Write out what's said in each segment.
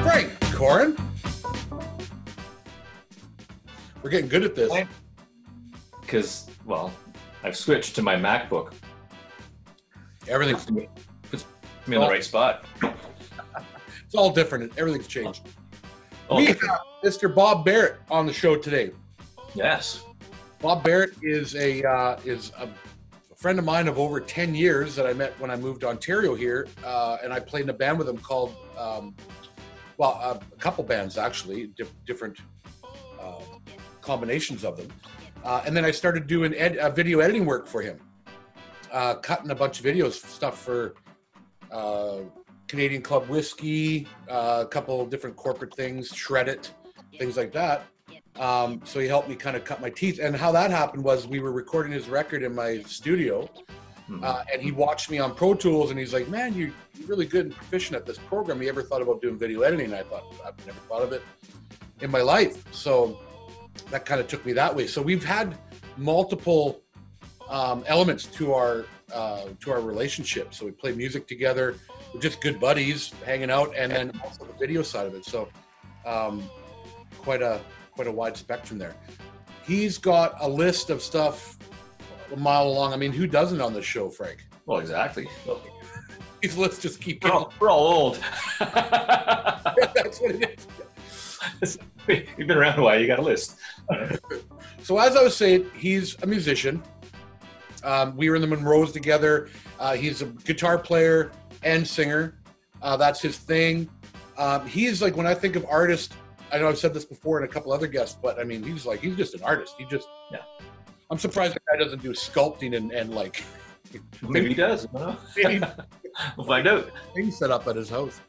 Frank, Corin. We're getting good at this. Because, well, I've switched to my MacBook. Everything's Puts me in the right spot. It's all different. Everything's changed. Oh, We have Mr. Bob Barrett on the show today. yes. Bob Barrett is a friend of mine of over 10 years that I met when I moved to Ontario here, and I played in a band with him called, a couple bands actually, different combinations of them. And then I started doing video editing work for him, cutting a bunch of videos, stuff for Canadian Club Whiskey, a couple of different corporate things, Shred It, things like that. So he helped me kind of cut my teeth. And how that happened was we were recording his record in my studio, and he watched me on Pro Tools, and he's like, man, you're really good and proficient at this program. You ever thought about doing video editing? And I thought, I've never thought of it in my life. So that kind of took me that way. So we've had multiple elements to our relationship. So we play music together. We're just good buddies hanging out, and then also the video side of it. So quite a wide spectrum there. He's got a list of stuff a mile long. I mean, who doesn't on this show, Frank? Well, exactly. These lists just keep going. We're all old. That's what it is. You've been around a while. You got a list. So as I was saying, he's a musician. We were in the Monroes together. He's a guitar player and singer. That's his thing. He's like, when I think of artists, I know I've said this before and a couple other guests, but I mean, he's just an artist. Yeah. I'm surprised the guy doesn't do sculpting and like. Maybe he does. I don't know. We'll find out. Things set up at his house.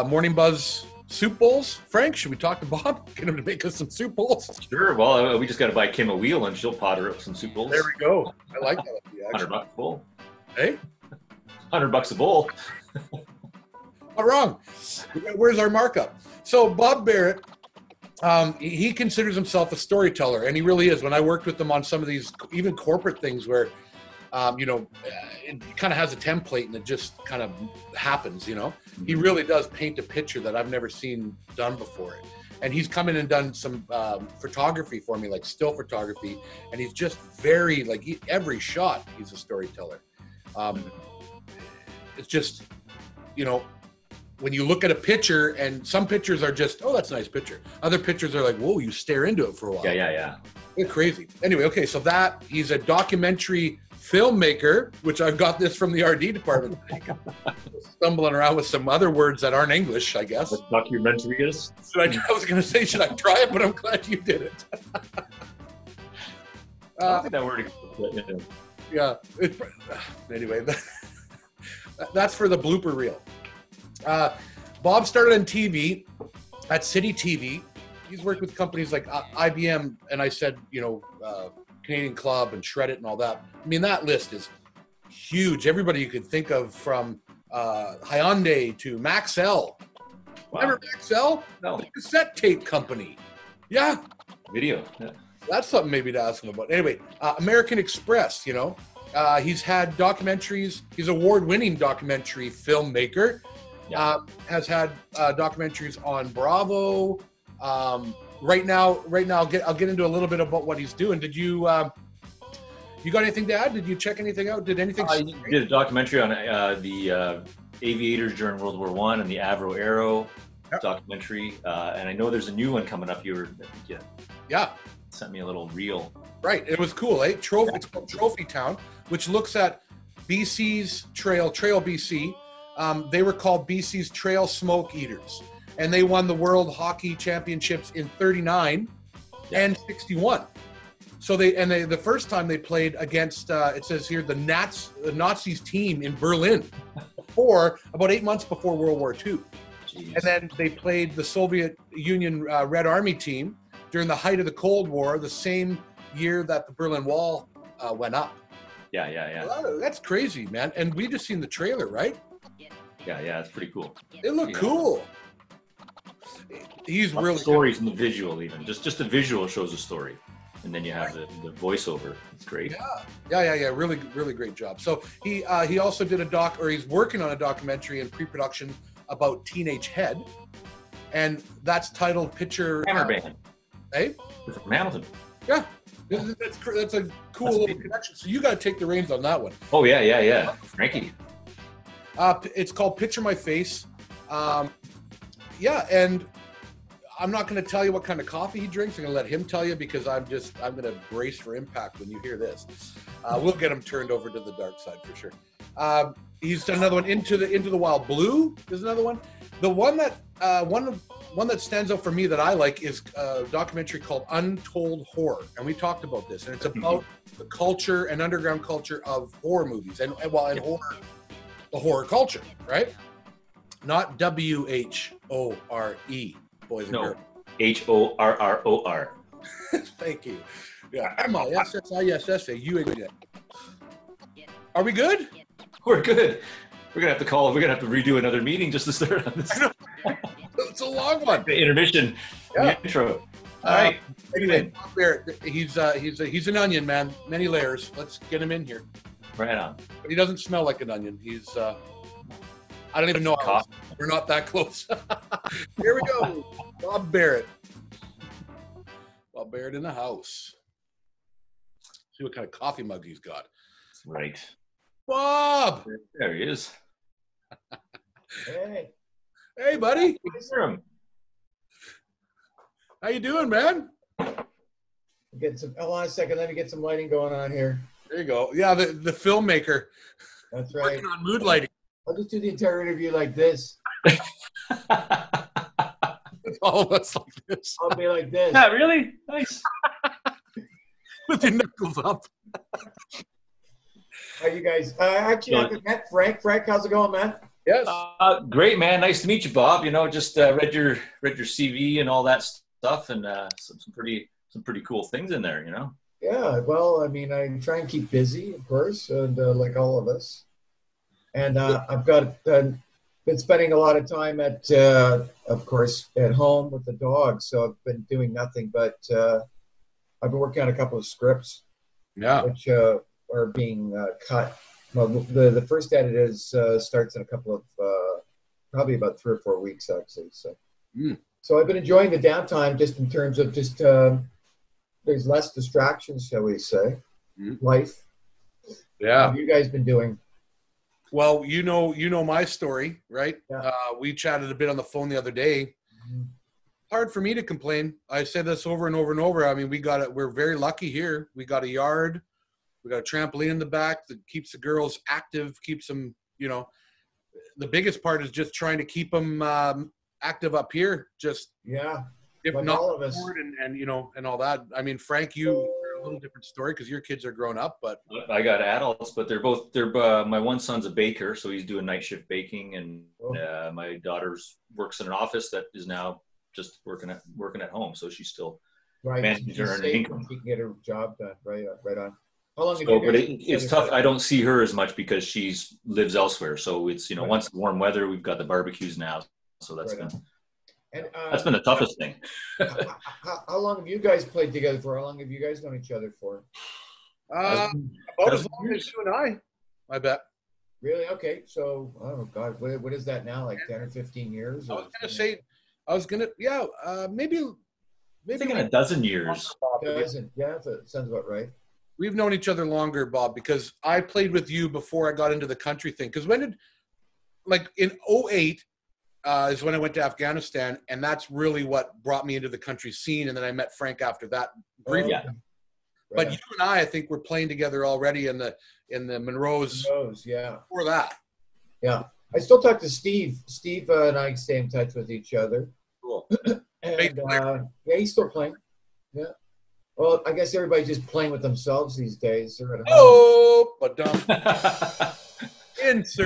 Morning Buzz soup bowls. Frank, should we talk to Bob? Get him to make us some soup bowls. Sure. Well, we just got to buy Kim a wheel, and she'll potter up some soup bowls. There we go. I like that idea, actually. $100 a bowl. Hey, $100 a bowl. not wrong. Where's our markup? So Bob Barrett, he considers himself a storyteller, and he really is. When I worked with him on some of these, even corporate things where, it kind of has a template and it just kind of happens, He really does paint a picture that I've never seen done before. And he's come in and done some photography for me, like still photography, and he's just very, every shot, he's a storyteller. It's just, when you look at a picture, and some pictures are just, oh, that's a nice picture. Other pictures are like, whoa, you stare into it for a while. Yeah. It's crazy. Anyway, okay, so he's a documentary filmmaker, which I've got this from the RD department. Stumbling around with some other words that aren't English, I guess. What documentary is? I was going to say, should I try it? But I'm glad you did it. I don't think that word exists. Yeah. Anyway, that's for the blooper reel. Bob started on TV at City TV. He's worked with companies like IBM, and I said, Canadian Club and Shred It and all that. I mean, that list is huge. Everybody you could think of, from Hyundai to Maxell. Wow. Remember Maxell? No. The cassette tape company. Yeah. Video. Yeah. That's something maybe to ask him about. Anyway, American Express, he's had documentaries. He's an award-winning documentary filmmaker. Yeah. Has had documentaries on Bravo. Right now, I'll get into a little bit about what he's doing. Did you you got anything to add? Did you check anything out? Did anything? I did a documentary on the aviators during World War I and the Avro Aero documentary, and I know there's a new one coming up. Yeah. Sent me a little reel. Right, it was cool, eh? It's called Trophy Town, which looks at BC's Trail BC. They were called BC's Trail Smoke Eaters, and they won the World Hockey Championships in '39 and '61. So the first time they played against, it says here, the Nazis team in Berlin, about 8 months before World War II. Jeez. And then they played the Soviet Union Red Army team during the height of the Cold War, the same year that the Berlin Wall went up. Yeah. Well, that's crazy, man. And we just seen the trailer, right? Yeah, it's pretty cool. They look cool. He's really stories in the visual, even just the visual shows a story. and then you have the voiceover. It's great. Yeah. Really, really great job. So he also did he's working on a documentary in pre-production about Teenage Head, and that's titled Picture. Hammer Band. Hey, From Hamilton. Yeah, that's a cool little connection. So you got to take the reins on that one. Oh yeah. Frankie. It's called Picture My Face. And I'm not going to tell you what kind of coffee he drinks. I'm going to let him tell you, because I'm going to brace for impact when you hear this. We'll get him turned over to the dark side for sure. He's done another one, Into the Wild Blue. There's another one. The one that one that stands out for me that I like is a documentary called Untold Horror, and we talked about this, and it's about the culture and underground culture of horror movies and horror, the horror culture, right? Not WHORE, boys and girls. HORROR. Thank you. Yeah, MISSISSA. Are we good? We're good. We're gonna have to redo another meeting just to start on this. It's a long one. The intermission. Yeah. The intro. All right. Anyway, Bob Barrett, he's an onion, man. Many layers. Let's get him in here. Right on. But he doesn't smell like an onion. He's I don't even know how. We're not that close. Here we go. Bob Barrett. Bob Barrett in the house. See what kind of coffee mug he's got. Right. Bob! There he is. Hey, buddy. How you doing, man? Hold on a second. Let me get some lighting going on here. There you go. Yeah, the filmmaker. That's right. Working on mood lighting. I'll just do the entire interview like this. All of us like this. I'll be like this. Yeah, really? Nice. With your knuckles up. How you guys? Actually, I haven't met Frank. Frank, how's it going, man? Yes. Great, man. Nice to meet you, Bob. You know, just read your CV and all that stuff, and some pretty cool things in there. You know. Yeah. Well, I mean, I try and keep busy, of course, and like all of us. And I've got been spending a lot of time of course, at home with the dog. So I've been doing nothing but I've been working on a couple of scripts. Yeah. Which are being cut. Well, the first edit starts in a couple of probably about 3 or 4 weeks actually. So I've been enjoying the downtime just in terms of there's less distractions, shall we say, life. Yeah. What have you guys been doing? Well, you know my story, right? Yeah. We chatted a bit on the phone the other day. Hard for me to complain. I say this over and over and over. I mean, we're very lucky here. We got a yard. We got a trampoline in the back that keeps the girls active, keeps them, the biggest part is just trying to keep them active up here. Just, if like not all of us. and all that. I mean, Frank, you're a little different story because your kids are grown up, but I got adults, but they're my one son's a baker, so he's doing night shift baking, and my daughter's works in an office that is now just working at home, so she's still managing to earn income. She can get her job done. Right on. How long? But it's tough. I don't see her as much because she lives elsewhere. So it's once the warm weather, we've got the barbecues now, so that's that's been the toughest thing. How long have you guys played together for? How long have you guys known each other for? About as long as you and I bet. Really? Okay. So, oh God, what is that now? Like 10 or 15 years? Maybe in a dozen years. Yeah, that sounds about right. We've known each other longer, Bob, because I played with you before I got into the country thing. Because in 2008 is when I went to Afghanistan, and that's really what brought me into the country scene. And then I met Frank after that. Briefly. Yeah. But you and I think we're playing together already in the Monroes. Yeah. Before that. Yeah. I still talk to Steve. Steve and I stay in touch with each other. Cool. And he's still playing. Yeah. Well, I guess everybody's just playing with themselves these days. They're at home. Oh, but insert.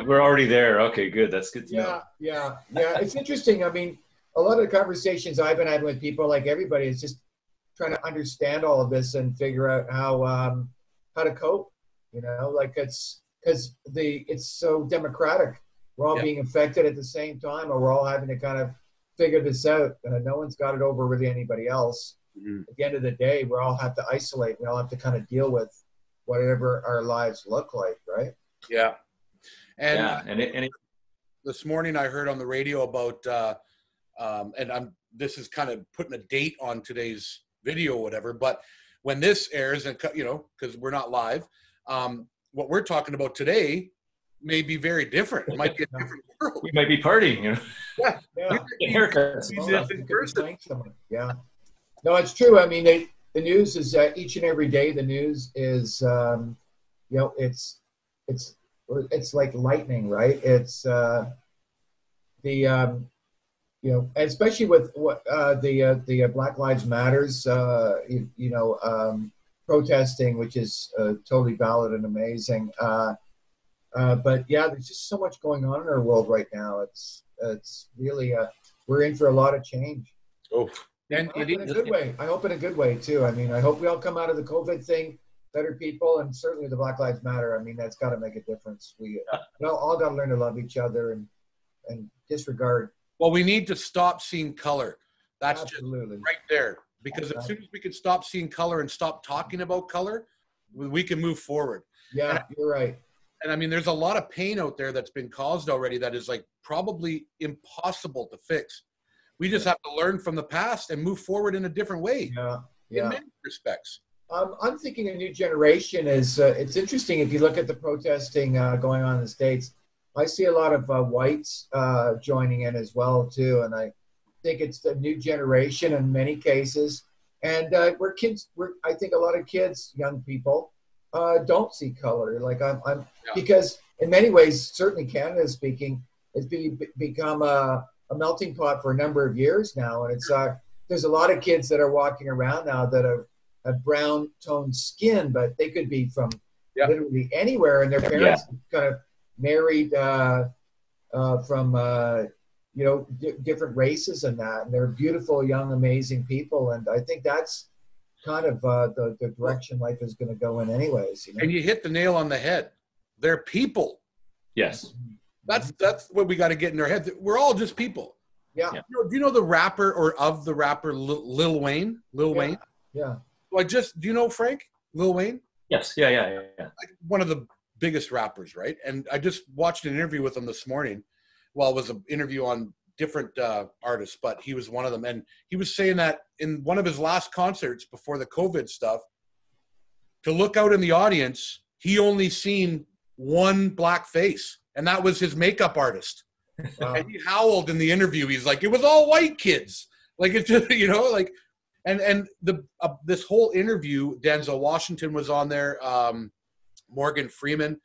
We're already there. Okay, good. That's good to know. Yeah. It's interesting. I mean, a lot of the conversations I've been having with people, like everybody, is just trying to understand all of this and figure out how how to cope. You know, like it's because it's so democratic. We're all being affected at the same time, or we're all having to kind of figure this out. No one's got it over really anybody else. At the end of the day, we all have to isolate. We all have to kind of deal with whatever our lives look like, right? Yeah. And, this morning I heard on the radio about, and this is kind of putting a date on today's video or whatever, but when this airs, and you know, because we're not live, what we're talking about today may be very different. It might be a different world. We might be partying, you know. Yeah. Haircuts. Yeah. No, it's true. I mean, the news is each and every day. The news is, you know, it's like lightning, right? It's you know, especially with what the Black Lives Matters, you know, protesting, which is totally valid and amazing. But yeah, there's just so much going on in our world right now. It's really we're in for a lot of change. Oh, and in a good way. I hope in a good way too. I mean, I hope we all come out of the COVID thing better people, and certainly the Black Lives Matter. I mean, that's got to make a difference. We all got to learn to love each other and disregard. Well, we need to stop seeing color. That's absolutely just right there. Because as soon as we can stop seeing color and stop talking about color, we can move forward. Yeah, you're right. And I mean, there's a lot of pain out there that's been caused already that is like probably impossible to fix. We just have to learn from the past and move forward in a different way. Yeah. In many respects. I'm thinking a new generation is, it's interesting if you look at the protesting going on in the States. I see a lot of whites joining in as well too. And I think it's the new generation in many cases. And I think a lot of kids, young people, don't see color. Like because in many ways, certainly Canada speaking, it's become a melting pot for a number of years now. And it's there's a lot of kids that are walking around now that have brown toned skin, but they could be from literally anywhere. And their parents kind of married from you know, different races and that. And they're beautiful, young, amazing people. And I think that's kind of the direction life is going to go in anyways. You know? And you hit the nail on the head. They're people. Yes. That's what we got to get in our head. We're all just people. Yeah. Do you know the rapper Lil Wayne? Lil Wayne? Yeah. Well, do you know Frank? Lil Wayne? Yes. Yeah. Like one of the biggest rappers, right? And I just watched an interview with him this morning. Well, it was an interview on different artists, but he was one of them. And he was saying that in one of his last concerts before the COVID stuff, to look out in the audience, he only seen one black face, and that was his makeup artist. Wow. And he howled in the interview. He's like, it was all white kids. Like, it's just, you know, like, and this whole interview, Denzel Washington was on there, Morgan Freeman,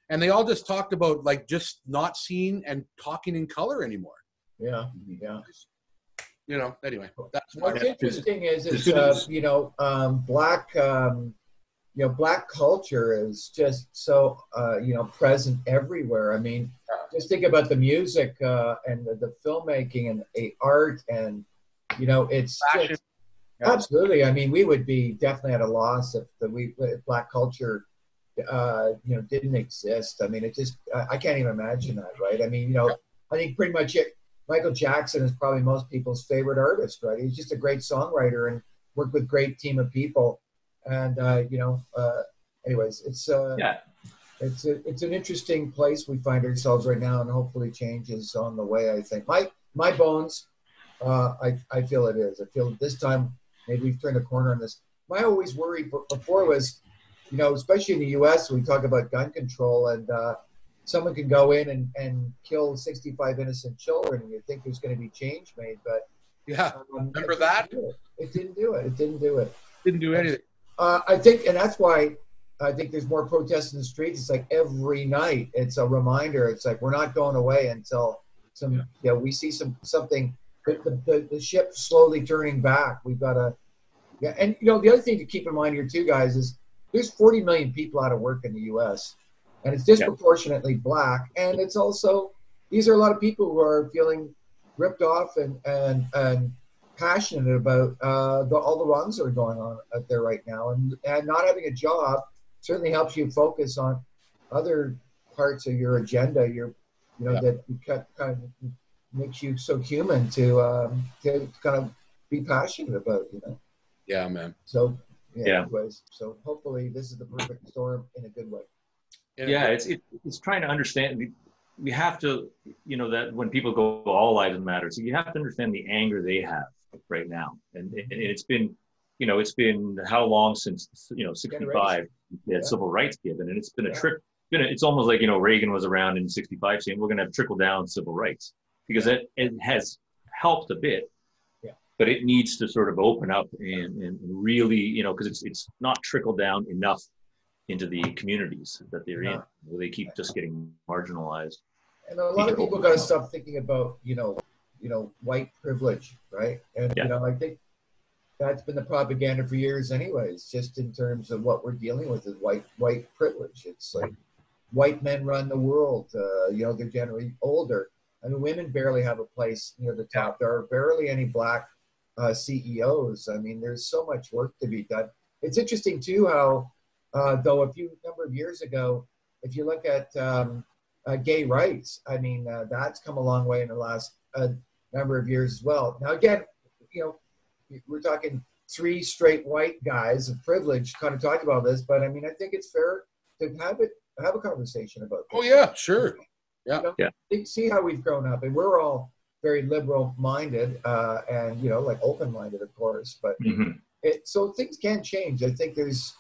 and they all just talked about like just not seeing and talking in color anymore. Yeah. You know, anyway, that's what's interesting is you know, black culture is just so you know, present everywhere. I mean, just think about the music and the filmmaking and the art, and you know, it's just, absolutely. I mean, we would be definitely at a loss if black culture you know, didn't exist. I mean, it just I can't even imagine that, right? I mean, you know, I think pretty much Michael Jackson is probably most people's favorite artist, right? He's just a great songwriter and worked with a great team of people. And you know, anyways, it's an interesting place we find ourselves right now, and hopefully change is on the way. I think my bones, I feel it is. I feel this time maybe we've turned a corner on this. My always worry before was, you know, especially in the U.S., we talk about gun control, and someone can go in and kill 65 innocent children, and you think there's going to be change made, but remember that? It didn't do it. It didn't do it. Didn't do anything. I think, and that's why I think there's more protests in the streets. It's like every night, it's a reminder. It's like we're not going away until we see something. The ship slowly turning back. We've got to, and you know, the other thing to keep in mind here too, guys, is there's 40 million people out of work in the U.S. and it's disproportionately black, and it's also these are a lot of people who are feeling ripped off and passionate about all the wrongs that are going on out there right now, and not having a job certainly helps you focus on other parts of your agenda. That kind of makes you so human to kind of be passionate about. Yeah, man. So anyways, so hopefully this is the perfect storm in a good way. It's trying to understand. We have to, that when people go all lives matter, so you have to understand the anger they have right now, and it's been, it's been how long since 65 they had civil rights given, and it's been a trick. It's almost like Reagan was around in 65 saying we're going to have trickle down civil rights, because it has helped a bit, but it needs to sort of open up and really, because it's not trickled down enough into the communities that they're in. They keep just getting marginalized. And a lot of people got to stop thinking about, white privilege, right? And, I think that's been the propaganda for years anyways, just in terms of what we're dealing with is white privilege. It's like white men run the world, they're generally older. I mean, women barely have a place near the top. There are barely any black CEOs. I mean, there's so much work to be done. It's interesting too how, though a number of years ago, if you look at gay rights, I mean, that's come a long way in the last number of years as well. Now, again, we're talking 3 straight white guys of privilege kind of talking about this, but I mean, I think it's fair to have a conversation about this. Oh, yeah, sure. Yeah. See how we've grown up, and we're all very liberal-minded and, like open-minded, of course, but so things can change. I think there's,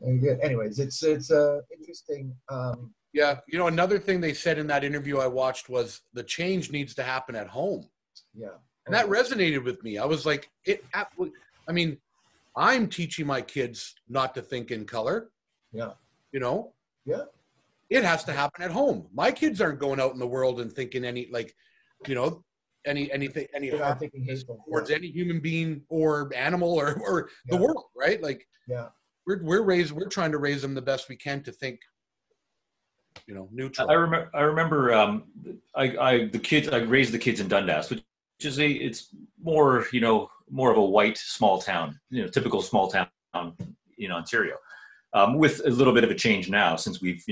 anyways, it's interesting. Another thing they said in that interview I watched was the change needs to happen at home. Yeah. And that resonated with me. I was like, I'm teaching my kids not to think in color. Yeah. Yeah. It has to happen at home. My kids aren't going out in the world and thinking anything towards any human being or animal or the world, right? Like, we're trying to raise them the best we can to think, neutral. I remember I raised the kids in Dundas, which is it's more more of a white small town, typical small town in Ontario, with a little bit of a change now since we've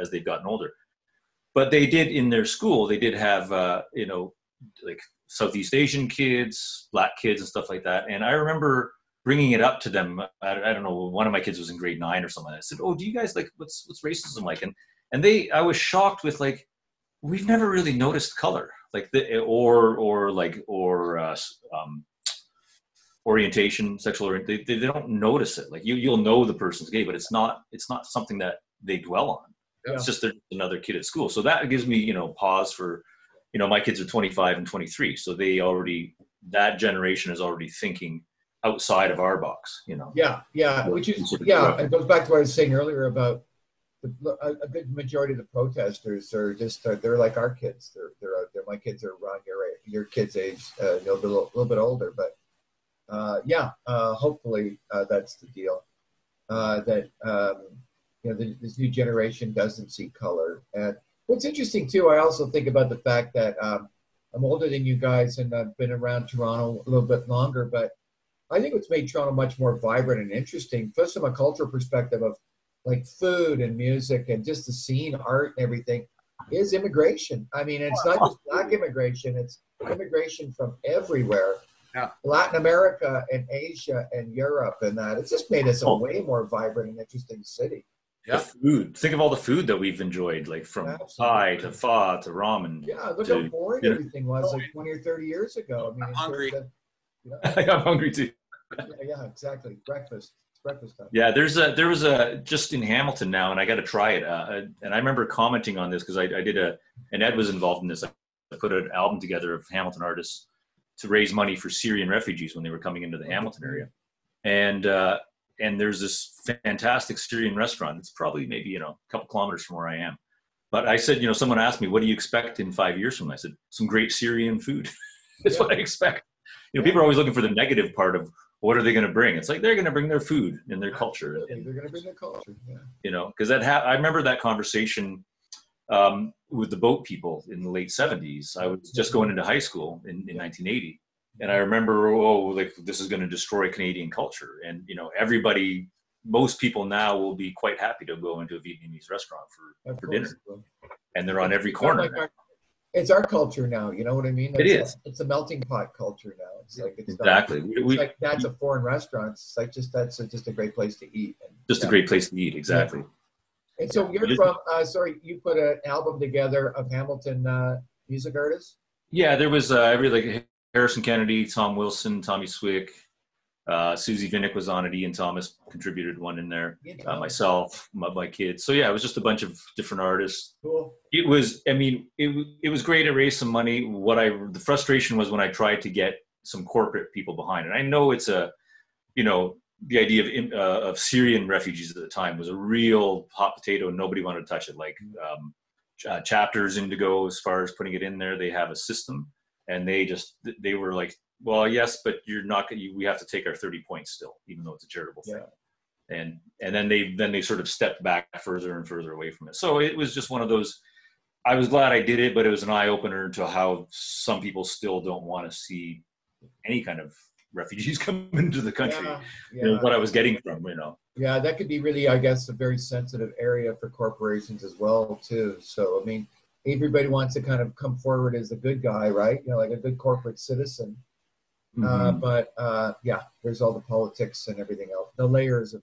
as they've gotten older. But they did in their school, they did have like Southeast Asian kids, black kids, and stuff like that. And I remember bringing it up to them. I don't know, one of my kids was in grade 9 or something. I said, "Oh, do you guys like what's racism like?" And I was shocked with like, we've never really noticed color, like orientation, sexual orientation. They don't notice it. Like you'll know the person's gay, but it's not something that they dwell on. Yeah. It's just another kid at school. So that gives me pause for, my kids are 25 and 23, so that generation is already thinking outside of our box. Which is it goes back to what I was saying earlier about a good majority of the protesters are just they're like our kids. They're out there. My kids are around your kids' age, a little bit older, but hopefully that's the deal. This new generation doesn't see color. And what's interesting too, I also think about the fact that I'm older than you guys and I've been around Toronto a little bit longer, but I think what's made Toronto much more vibrant and interesting, first from a cultural perspective of like food and music and just the scene, art and everything, is immigration. I mean, it's not just black immigration, it's immigration from everywhere. Yeah. Latin America and Asia and Europe and that. It's just made us a way more vibrant and interesting city. Yeah. The food. Think of all the food that we've enjoyed, like from Thai to pho to ramen. Yeah, look how boring everything was like 20 or 30 years ago. I mean, I'm hungry. I'm hungry too. Yeah, exactly. Breakfast time. Yeah, there was a just in Hamilton now, and I got to try it. And I remember commenting on this because I did and Ed was involved in this. I put an album together of Hamilton artists to raise money for Syrian refugees when they were coming into the Hamilton area. And there's this fantastic Syrian restaurant. It's probably maybe, a couple kilometers from where I am. But I said, someone asked me, what do you expect in 5 years from now? I said, some great Syrian food. That's what I expect. People are always looking for the negative part of what are they going to bring? It's like, they're going to bring their food and their culture. They're going to bring their culture, because I remember that conversation with the boat people in the late 70s. I was just going into high school in 1980. And I remember, like, this is going to destroy Canadian culture. And, everybody most people now will be quite happy to go into a Vietnamese restaurant for dinner, and they're on every corner. Like it's our culture now. You know what I mean? It's a melting pot culture now. It's like exactly. Like that's a foreign restaurant. It's like that's just a great place to eat. Just a great place to eat. Exactly. Yeah. And so you're from. You put an album together of Hamilton music artists. Yeah, there was like Harrison Kennedy, Tom Wilson, Tommy Swick. Susie Vinnick was on it. Ian Thomas contributed one in there. Myself, my kids. So yeah, it was just a bunch of different artists. Cool. It was. I mean, it was great to raise some money. The frustration was when I tried to get some corporate people behind it. I know it's the idea of Syrian refugees at the time was a real hot potato, and nobody wanted to touch it. Like Chapters Indigo, as far as putting it in there, they have a system, and they were like, well, yes, but you're not. We have to take our 30 points still, even though it's a charitable thing. And then they sort of stepped back further and further away from it. So it was just one of those. I was glad I did it, but it was an eye opener to how some people still don't want to see any kind of refugees come into the country. What I was getting from, Yeah, that could be really, I guess, a very sensitive area for corporations as well, too. So, I mean, everybody wants to kind of come forward as a good guy, right? Like a good corporate citizen. But there's all the politics and everything else, the layers of.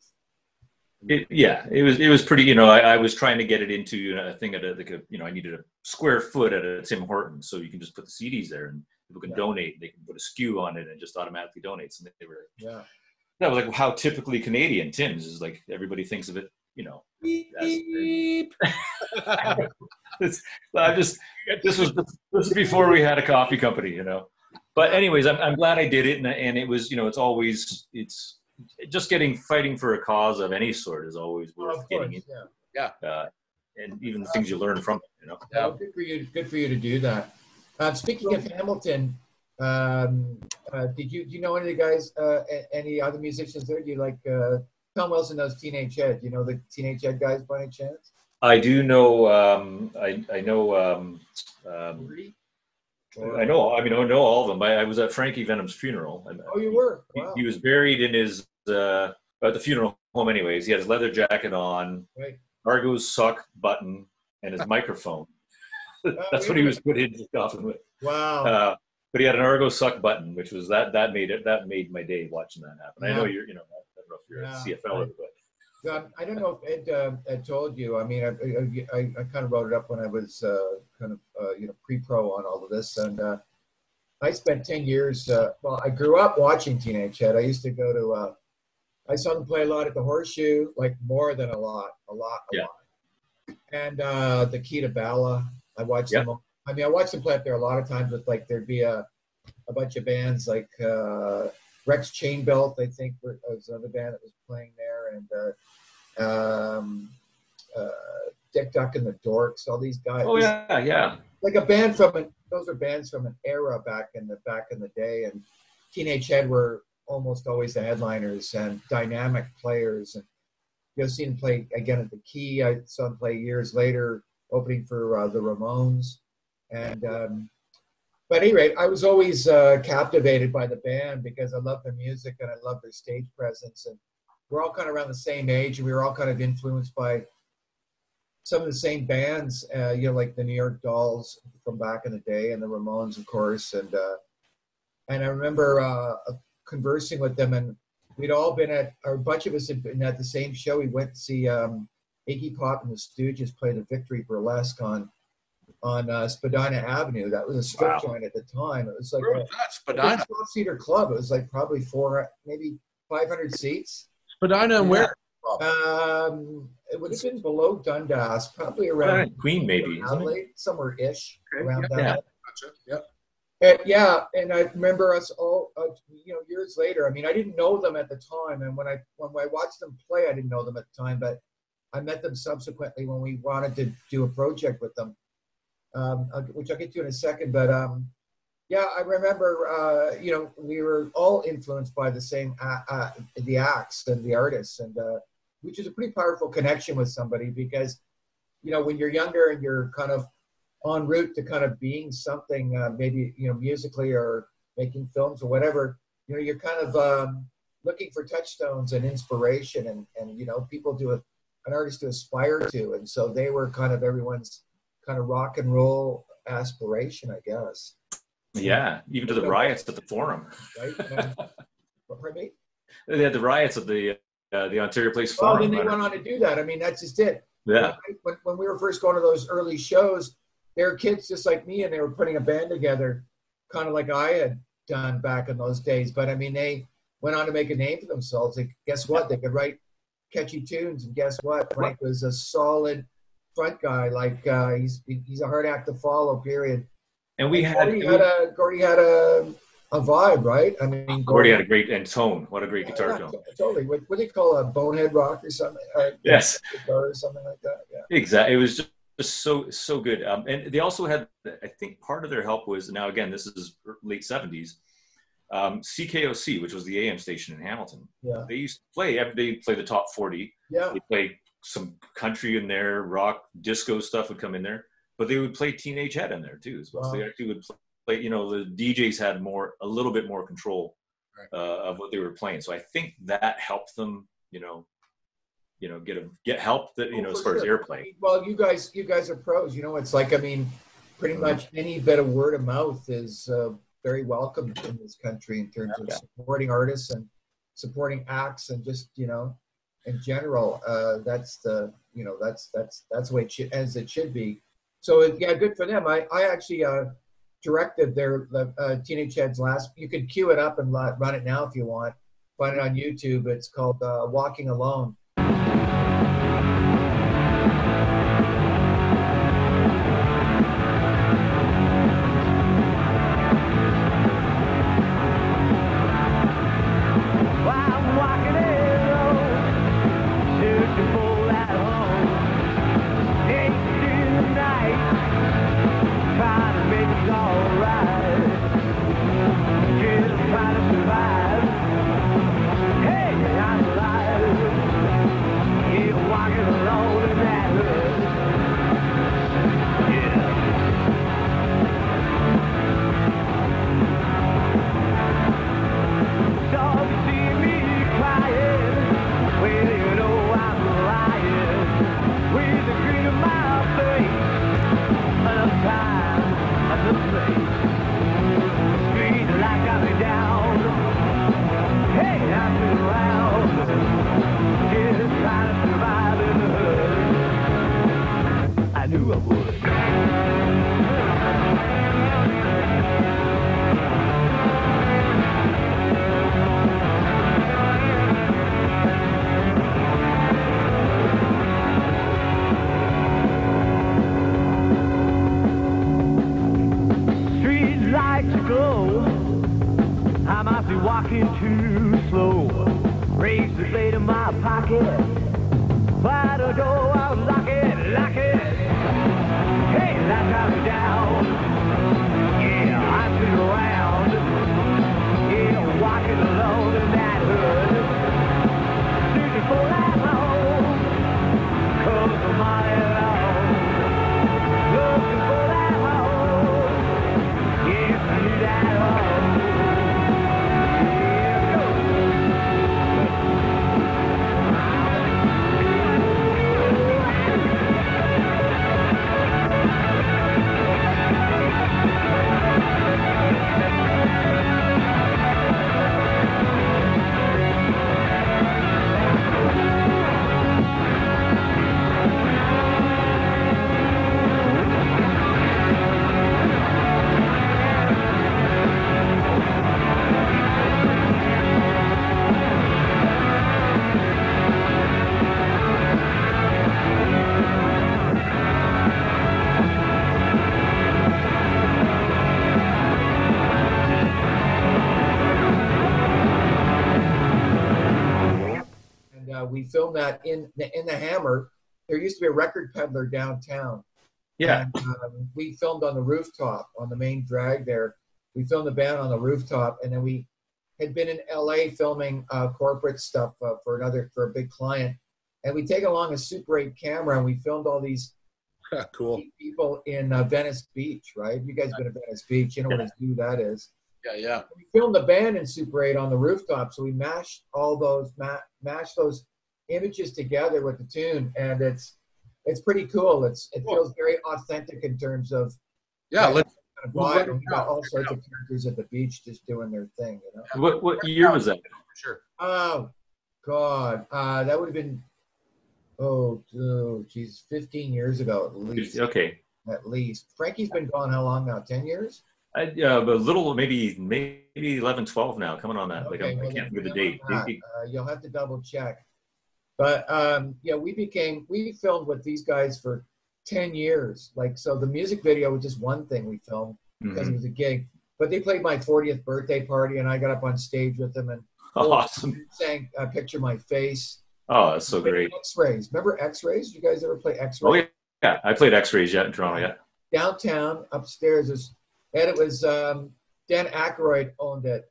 It was pretty. I was trying to get it into a thing at I needed a square foot at a Tim Hortons, so you can just put the CDs there and people can donate. They can put a SKU on it and just automatically donates. And they were that was like how typically Canadian Tim's is, like everybody thinks of it. Beep. This was before we had a coffee company, But anyways, I'm glad I did it, and it was, it's just fighting for a cause of any sort is always worth getting into. And even the things you learn from it, Yeah, good for you to do that. Speaking of Hamilton, do you know any of the guys, any other musicians there? Do you like Tom Wilson knows Teenage Ed? Do you know the Teenage Ed guys by any chance? I do know. I know. I know all of them. I was at Frankie Venom's funeral. Oh, you were? Wow. He was buried in his at the funeral home. Anyways, he had his leather jacket on, Argo's sock button, and his microphone. That's what he was put in the coffin with. Wow. But he had an Argo suck button, which was that made my day watching that happen. I know you're I don't know if you're a CFL, but. I don't know if Ed told you. I mean, I kind of wrote it up when I was pre-pro on all of this, and I spent 10 years. I grew up watching Teenage Ed. I used to go to. I saw them play a lot at the Horseshoe, like more than a lot. And the Key to Bala, I watched them. I mean, I watched them play up there a lot of times. With like there'd be a bunch of bands like Rex Chainbelt, I think, was another band that was playing there, and Dick Duck and the Dorks, all these guys. Oh yeah. Like a band those are bands from an era back in the day, and Teenage Ed were almost always the headliners and dynamic players. And you'll see them play again at the Key. I saw them play years later, opening for the Ramones, and. But at any rate, I was always captivated by the band because I love their music and I love their stage presence. And we're all kind of around the same age, and we were all kind of influenced by some of the same bands, like the New York Dolls from back in the day, and the Ramones, of course. And I remember conversing with them, and we'd all been a bunch of us had been at the same show. We went to see Iggy Pop and the Stooges play the Victory Burlesque on Spadina Avenue. That was a strip joint at the time. It was like a 12-seater club. It was like probably maybe 500 seats. Spadina and where? It would have been below Dundas, probably around Queen, maybe somewhere ish around that. Yeah. Gotcha. Yep. And I remember us all, years later. I mean, I didn't know them at the time, and when I watched them play, I didn't know them at the time, but I met them subsequently when we wanted to do a project with them. Which I'll get to in a second, but I remember, we were all influenced by the same the acts and the artists, and which is a pretty powerful connection with somebody because, when you're younger and you're kind of en route to kind of being something, maybe musically or making films or whatever, you're kind of looking for touchstones and inspiration and you know, people an artist to aspire to. And so they were kind of everyone's kind of rock and roll aspiration, I guess. Yeah, even to the riots at the Forum. Right? Pardon me? They had the riots at the Ontario Place Forum. Oh, then they went on to do that. I mean, that's just it. Yeah. When we were first going to those early shows, they were kids just like me, and they were putting a band together, kind of like I had done back in those days. But I mean, they went on to make a name for themselves. And guess what? They could write catchy tunes, and guess what? Frank was a solid front guy. Like he's a hard act to follow. Period. And Gordy had a vibe, right? I mean, Gordy had a great tone. What a great guitar tone. Totally. What do you call a bonehead rock or something? Yes. Guitar or something like that. Yeah. Exactly. It was just so good. And they also had, I think part of their help was, now again, this is late 70s, CKOC, which was the AM station in Hamilton. Yeah. They used to play, they play the top 40. Yeah. They play some country in there, rock, disco stuff would come in there, but they would play Teenage Head in there too as well. Wow. So they actually would play, you know, the DJs had a little bit more control of what they were playing. So I think that helped them, you know, get help that, you know, as far as airplay. Well, you guys are pros. You know, it's like, I mean, pretty much any bit of word of mouth is very welcome in this country in terms of supporting artists and supporting acts and just, you know, in general, that's the way it should be. So yeah, good for them. I actually directed their Teenage Head's last. You can queue it up and run it now if you want. Find it on YouTube. It's called Walking Alone. We filmed that in the Hammer. There used to be a record peddler downtown. Yeah. And, we filmed on the rooftop on the main drag there. We filmed the band on the rooftop, and then we had been in LA filming corporate stuff for a big client. And we take along a Super 8 camera, and we filmed all these cool people in Venice Beach, right? You guys been to Venice Beach, you know what a zoo that is. Yeah, yeah. We filmed the band in Super 8 on the rooftop, so we mashed all those mashed those images together with the tune, and it's pretty cool. It feels very authentic in terms of Let's kind of vibe. And we got all sorts of characters at the beach just doing their thing. What year was that? Sure. Oh God, that would have been 15 years ago at least. Okay. At least. Frankie's been gone how long now? 10 years? A little, maybe 11, 12 now, coming on that. Okay, I can't think of the date. You'll have to double check. But we filmed with these guys for 10 years. So the music video was just one thing we filmed because it was a gig. But they played my 40th birthday party, and I got up on stage with them and awesome. sang Picture My Face. Oh, that's so great. X-Rays. Remember X-Rays? You guys ever play X-Rays? Oh, yeah. I played X-Rays in Toronto, yeah. Downtown, upstairs, and it was Dan Aykroyd owned it.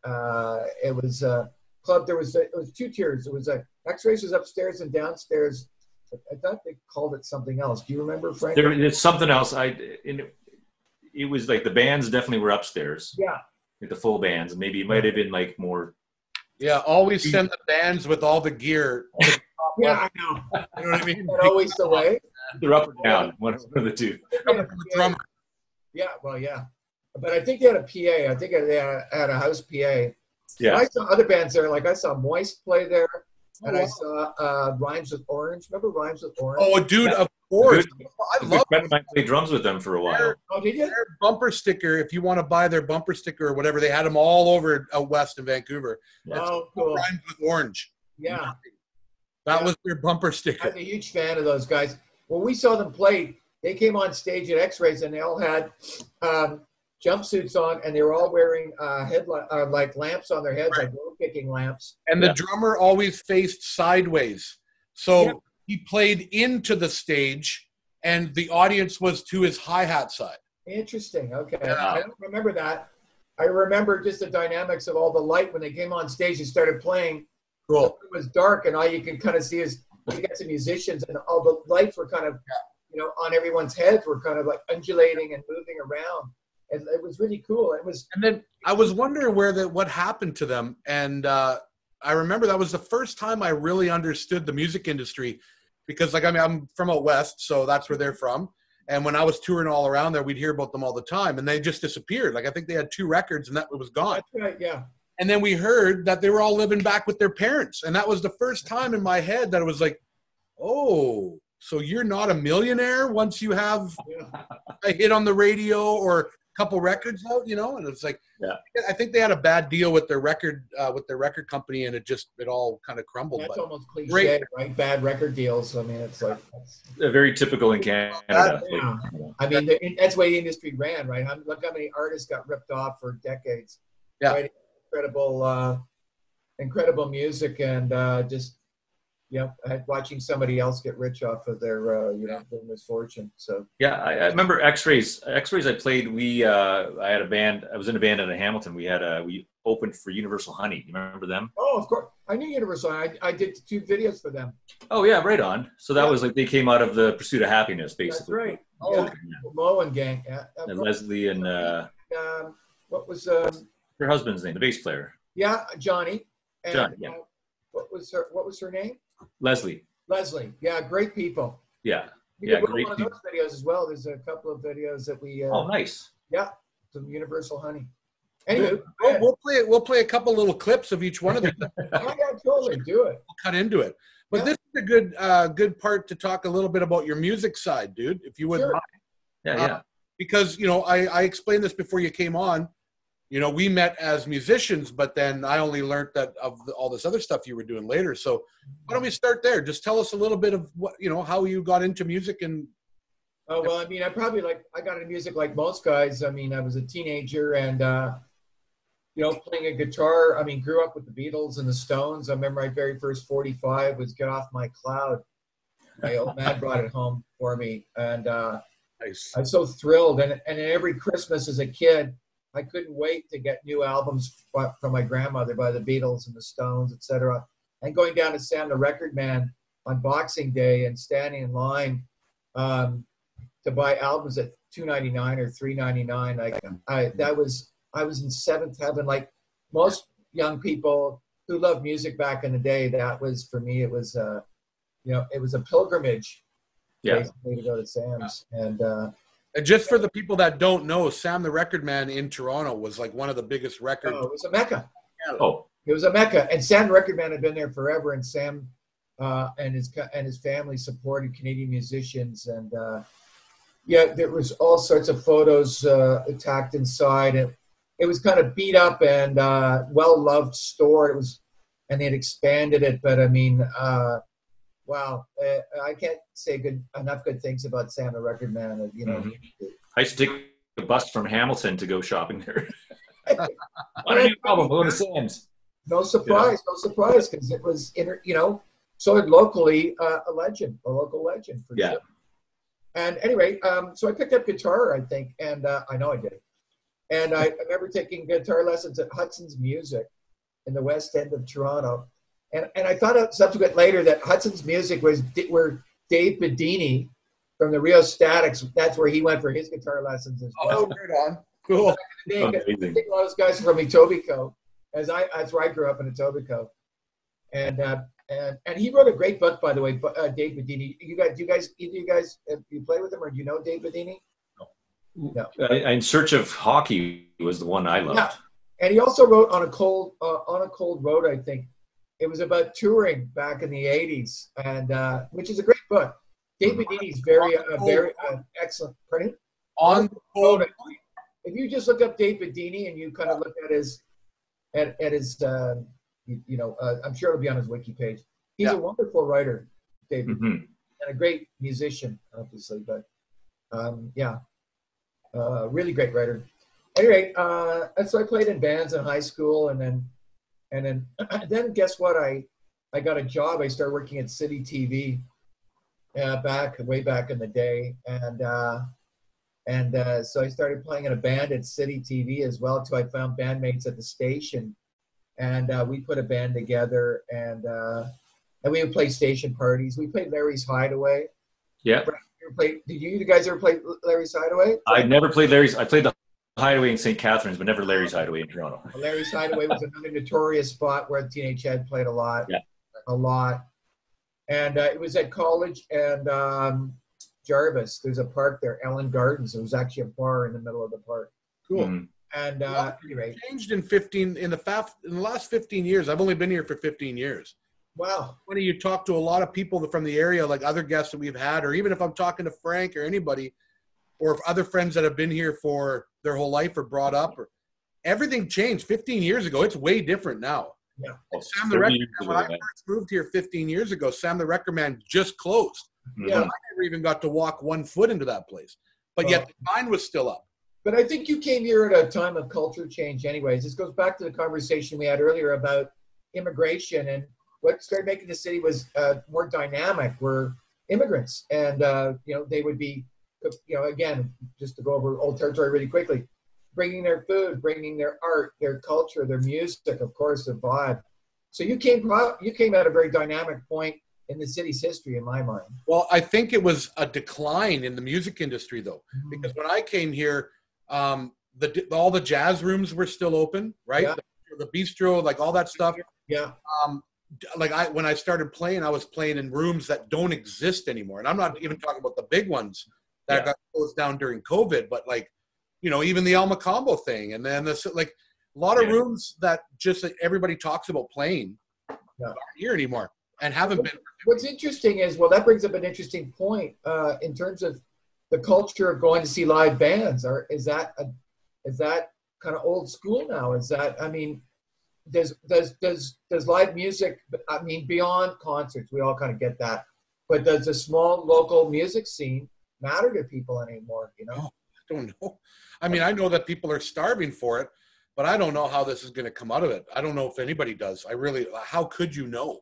It was a club. It was two tiers. It was X-Rays was upstairs, and downstairs, I thought they called it something else. Do you remember, Frank? It's something else. It was like the bands definitely were upstairs. Yeah. Like the full bands. Maybe it might have been like more. Yeah, always send the bands with all the gear. Yeah, I know. You know what I mean? And always the way. They're up or down, one of the two. Drummer. Yeah, well, yeah. But I think they had a PA. I think they had a house PA. Yeah. And I saw other bands there. I saw Moist play there. And I saw Rhymes with Orange. Remember Rhymes with Orange? Oh, dude, of course. I love it. I played drums with them for a while. Oh, did you? Their bumper sticker, if you want to buy their bumper sticker or whatever, they had them all over out west in Vancouver. Oh, cool. Rhymes with Orange. Yeah. That was their bumper sticker. I'm a huge fan of those guys. When we saw them play, they came on stage at X-Rays, and they all had jumpsuits on, and they were all wearing like lamps on their heads, like road-kicking lamps. And the drummer always faced sideways. So he played into the stage, and the audience was to his hi-hat side. Interesting. Okay. Yeah. I don't remember that. I remember just the dynamics of all the light when they came on stage and started playing. Cool. It was dark, and all you could kind of see is you got some musicians, and all the lights were kind of, on everyone's heads were kind of like undulating and moving around. And it was really cool. And then I was wondering what happened to them. And I remember that was the first time I really understood the music industry because, I'm from out west, so that's where they're from. And when I was touring all around there, we'd hear about them all the time, and they just disappeared. I think they had 2 records, and that was gone. That's right, yeah. And then we heard that they were all living back with their parents. And that was the first time in my head that it was like, oh, so you're not a millionaire once you have a hit on the radio or a couple records out, And it's like, I think they had a bad deal with their record company, and it all kind of crumbled. That's almost cliche, right? Bad record deals. It's like very typical in Canada. Yeah. That's the way the industry ran, right? Look how many artists got ripped off for decades. Yeah. Right? Incredible music, and watching somebody else get rich off of their misfortune. So I remember X-Rays. X-Rays I played. I had a band. I was in a band in Hamilton. We opened for Universal Honey. You remember them? Oh, of course. I knew Universal. I did 2 videos for them. Oh yeah, right on. So that was like they came out of the Pursuit of Happiness, basically. That's right. Oh, Mo and gang. Yeah. And Leslie and what was her husband's name? The bass player. Yeah, Johnny. And, Johnny. Yeah. What was her name? Leslie. Yeah, great people. Yeah. Great one of those videos as well. There's a couple of videos that we. Oh, nice. Yeah, some Universal Honey. Anyway, we'll play a couple little clips of each one of them. Totally do it. We'll cut into it. But this is a good part to talk a little bit about your music side, dude, if you wouldn't mind. Yeah. Because I explained this before you came on. We met as musicians, but then I only learned that of all this other stuff you were doing later. So why don't we start there? Just tell us a little bit of what, how you got into music and. Oh, well, I got into music like most guys. I was a teenager and, playing a guitar. Grew up with the Beatles and the Stones. I remember my very first 45 was Get Off My Cloud. My old man brought it home for me. And nice. I was so thrilled. And every Christmas as a kid, I couldn't wait to get new albums from my grandmother by the Beatles and the Stones, etc. And going down to Sam the Record Man on Boxing Day and standing in line to buy albums at $2.99 or $3.99. That was I was in seventh heaven. Like most young people who love music back in the day, that was, for me, it was, it was a pilgrimage, basically, to go to Sam's. And just for the people that don't know, Sam the Record Man in Toronto was like one of the biggest record. Oh, it was a mecca. Oh, it was a mecca, and Sam the Record Man had been there forever. And Sam and his family supported Canadian musicians, and there was all sorts of photos attacked inside, and it was kind of beat up and well-loved store. It was, and they had expanded it, but I mean, wow, I can't say enough good things about Sam the Record Man. I used to take a bus from Hamilton to go shopping there. Not a new problem. Going to Sam's. No surprise, because it was sort of locally a local legend for sure. And anyway, so I picked up guitar, I think, and I know I did. And I remember taking guitar lessons at Hudson's Music in the West End of Toronto. And I found out subsequent later that Hudson's Music was where Dave Bedini from the Rio Statics, that's where he went for his guitar lessons as well. Oh, right on. Cool. I think a lot of those guys are from Etobicoke, that's where I grew up, in Etobicoke. And he wrote a great book, by the way, Dave Bedini. Either you guys, you play with him, or do you know Dave Bedini? No. In Search of Hockey was the one I loved. Yeah. And he also wrote On a Cold Road, I think. It was about touring back in the 80s, and which is a great book. Dave Bedini's very excellent. Pardon? On the Cold. If you just look up Dave Bedini and you kind of look at his, I'm sure it'll be on his wiki page. He's a wonderful writer, Dave Bedini, and a great musician, obviously. But really great writer. Anyway, so I played in bands in high school, and then guess what? I got a job. I started working at City TV way back in the day, and so I started playing in a band at City TV as well, until I found bandmates at the station, and we put a band together, and we would play station parties. We played Larry's Hideaway. Yeah. Did you guys ever play Larry's Hideaway? I never played Larry's. I played the Hideaway in St. Catharines, but never Larry's Hideaway in Toronto. Larry's Hideaway was another notorious spot where Teenage Head played a lot. And it was at College and Jarvis. There's a park there, Ellen Gardens. It was actually a bar in the middle of the park. Cool. Mm-hmm. And anyway, changed in the last 15 years. I've only been here for 15 years. Wow. When you talk to a lot of people from the area, like other guests that we've had, or even if I'm talking to Frank or anybody, or if other friends that have been here for their whole life or brought up, or everything changed 15 years ago. It's way different now. Yeah. Sam the Record Man, when I first moved here 15 years ago, Sam the Record Man just closed. Yeah. I never even got to walk 1 foot into that place. But yet the sign was still up. But I think you came here at a time of culture change anyways. This goes back to the conversation we had earlier about immigration, and what started making the city was more dynamic were immigrants. And, they would be, again, just to go over old territory really quickly, bringing their food, bringing their art, their culture, their music, of course, their vibe. So you came at a very dynamic point in the city's history, in my mind. Well, I think it was a decline in the music industry, though, because when I came here, all the jazz rooms were still open, right? Yeah. The bistro, like all that stuff. Yeah. When I started playing, I was playing in rooms that don't exist anymore. And I'm not even talking about the big ones that got closed down during COVID, but even the El Macombo thing. And then a lot of rooms that just everybody talks about playing aren't here anymore and haven't been. What's interesting is, that brings up an interesting point in terms of the culture of going to see live bands. Is that kind of old school now? Does live music, beyond concerts, we all kind of get that, but does a small local music scene matter to people anymore? I don't know. I know that people are starving for it, but I don't know how this is going to come out of it. I don't know if anybody does. How could you know?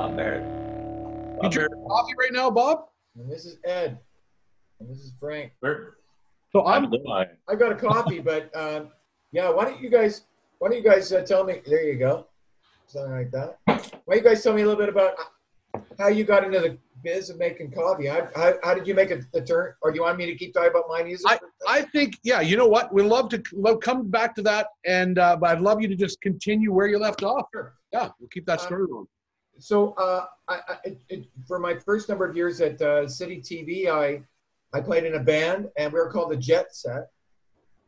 Bob Barrett. You Bob drinking coffee right now, Bob? And this is Ed. And this is Frank. Barrett. So I got a coffee, but yeah. Why don't you guys tell me? There you go, something like that. Why don't you guys tell me a little bit about how you got into the biz of making coffee? How did you make the turn? Or do you want me to keep talking about my music? I think, yeah. You know what? We'd love to come back to that, and but I'd love you to just continue where you left off. Sure. Yeah, we'll keep that story going. So for my first number of years at City TV, I played in a band, and we were called the Jet Set.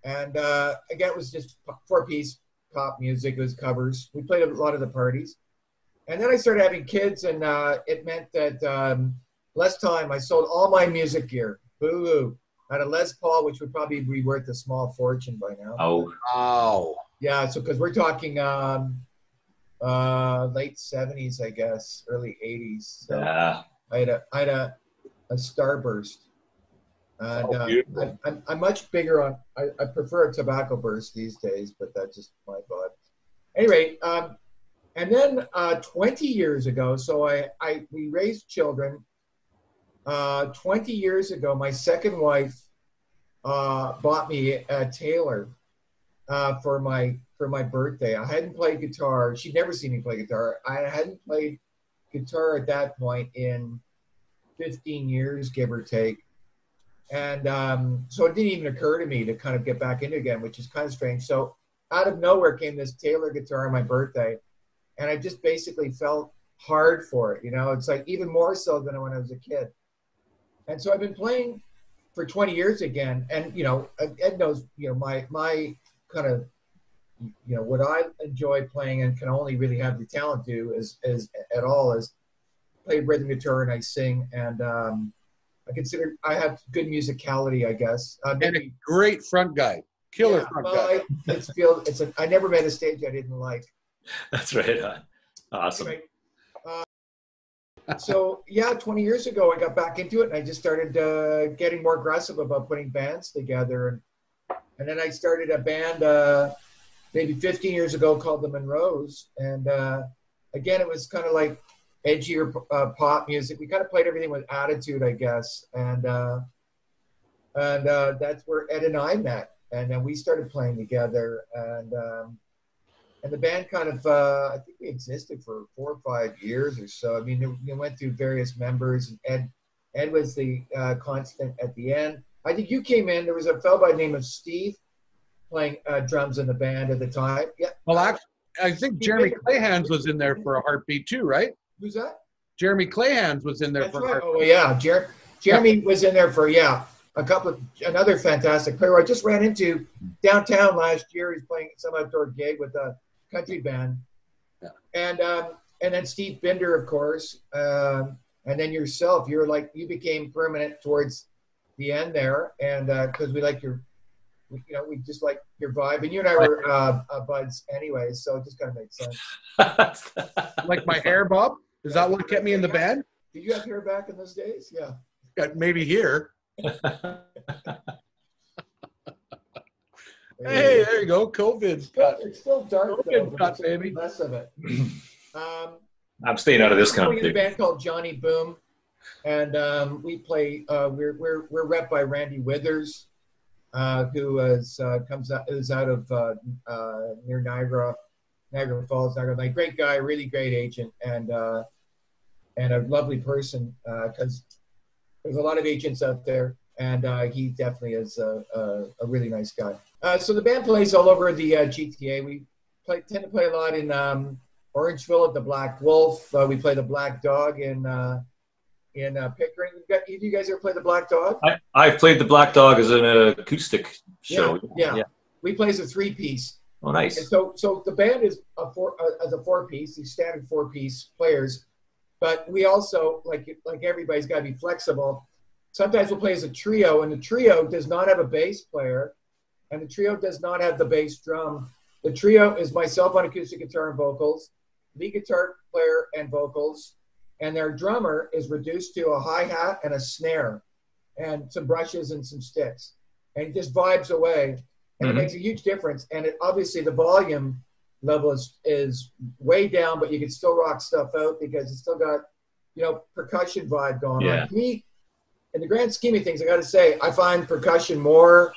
And again, it was just 4-piece pop music. It was covers. We played a lot of the parties. And then I started having kids, and it meant that less time. I sold all my music gear. Boo-hoo. I had a Les Paul, which would probably be worth a small fortune by now. Oh. Wow. Yeah, so because we're talking late 70s, I guess, early 80s. So Yeah. I had a Starburst. And I'm much bigger on, I prefer a tobacco burst these days, but that's just my thought. Anyway, and then 20 years ago, so we raised children. 20 years ago, my second wife bought me a Taylor for my birthday. I hadn't played guitar. She'd never seen me play guitar. I hadn't played guitar at that point in 15 years, give or take. And so it didn't even occur to me to kind of get back into it again, which is kind of strange. So out of nowhere came this Taylor guitar on my birthday. And I just basically felt hard for it. You know, it's like even more so than when I was a kid. And so I've been playing for 20 years again. And, you know, Ed knows, you know, my kind of, you know, what I enjoy playing and can only really have the talent to is play rhythm guitar and I sing. And I consider I have good musicality, I guess. And a great front guy. Killer front guy. I never met a stage I didn't like. That's right. Awesome. Anyway, so yeah, 20 years ago, I got back into it and I just started getting more aggressive about putting bands together. And then I started a band maybe 15 years ago called the Monroes. And again, it was kind of like edgier pop music. We kind of played everything with attitude, I guess. And that's where Ed and I met. And then we started playing together. And the band kind of, I think we existed for 4 or 5 years or so. I mean, we went through various members. And Ed was the constant at the end. I think you came in. There was a fellow by the name of Steve playing drums in the band at the time. Yeah. Well, actually, I think Jeremy Clayhands was in there for a heartbeat too, right? Who's that? Jeremy Clayhands was in there for a heartbeat. Oh, yeah. Jeremy was in there for, another fantastic player I just ran into downtown last year. He's playing some outdoor gig with a country band. Yeah. And then Steve Binder, of course. And then yourself, you became permanent towards the end there. And because we just like your vibe. And you and I were buds anyway, so it just kind of makes sense. Like my hair, Bob? Is that what kept me in the band? Did you have hair back in those days? Yeah. Maybe here. Hey, there you go. COVID's cut. It's still dark, COVID cut, baby. Less of it. I'm staying out of this conversation. conversation. We have a band called Johnny Boom, and we play. We're rep by Randy Withers, who is out of near Niagara Falls. Like great guy, really great agent, and a lovely person. Because there's a lot of agents out there, and he definitely is a really nice guy. So the band plays all over the GTA. We tend to play a lot in Orangeville at the Black Wolf. We play the Black Dog in Pickering. You guys ever play the Black Dog? I've played the Black Dog as an acoustic show. Yeah. We play as a 3-piece. Oh, nice. And so the band is as a 4-piece, these standard 4-piece players. But we also, like everybody's got to be flexible. Sometimes we'll play as a trio, and the trio does not have a bass player, and the trio does not have the bass drum. The trio is myself on acoustic guitar and vocals, lead guitar player and vocals, and their drummer is reduced to a hi-hat and a snare and some brushes and some sticks. And he just vibes away, and it makes a huge difference. And obviously the volume level is way down, but you can still rock stuff out because it's still got, you know, percussion vibe going on. To me, in the grand scheme of things, I got to say, I find percussion more.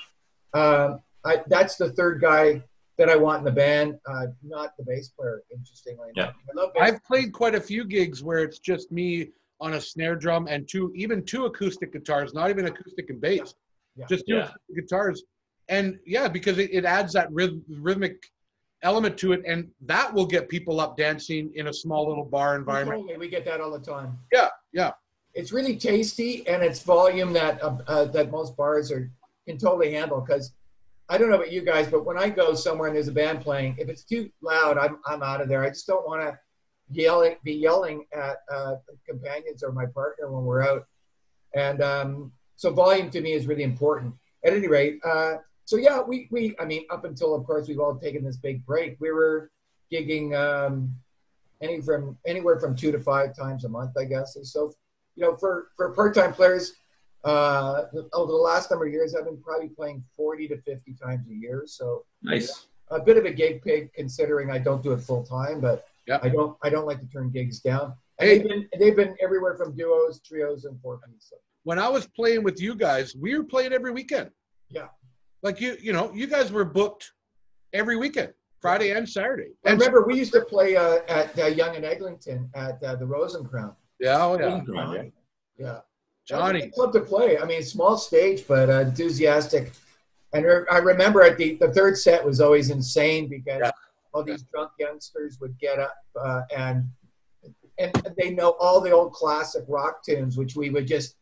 That's the third guy that I want in the band, not the bass player. Interestingly, yeah. I love bass. I've played quite a few gigs where it's just me on a snare drum and two acoustic guitars, not even acoustic and bass, just two acoustic guitars, and because it adds that rhythmic element to it, and that will get people up dancing in a small little bar environment. Totally. We get that all the time. Yeah. It's really tasty, and it's volume that that most bars can totally handle. Because I don't know about you guys, but when I go somewhere and there's a band playing, if it's too loud, I'm out of there. I just don't want to be yelling at companions or my partner when we're out. And so volume to me is really important. At any rate, so yeah, we I mean, up until of course we've all taken this big break, we were gigging anywhere from 2 to 5 times a month, I guess. And so, you know, for part-time players, over the last number of years, I've been probably playing 40 to 50 times a year. So nice. A bit of a gig pig considering I don't do it full time, but I don't like to turn gigs down. And they've been everywhere from duos, trios, and 4-piece. So. When I was playing with you guys, we were playing every weekend. Yeah. Like you know, you guys were booked every weekend, Friday and Saturday. I remember we used to play at Yonge and Eglinton at the Rosencrown. Yeah. Johnny. Club to play. I mean, small stage, but enthusiastic. And I remember at the third set was always insane because all these drunk youngsters would get up and they know all the old classic rock tunes, which we would just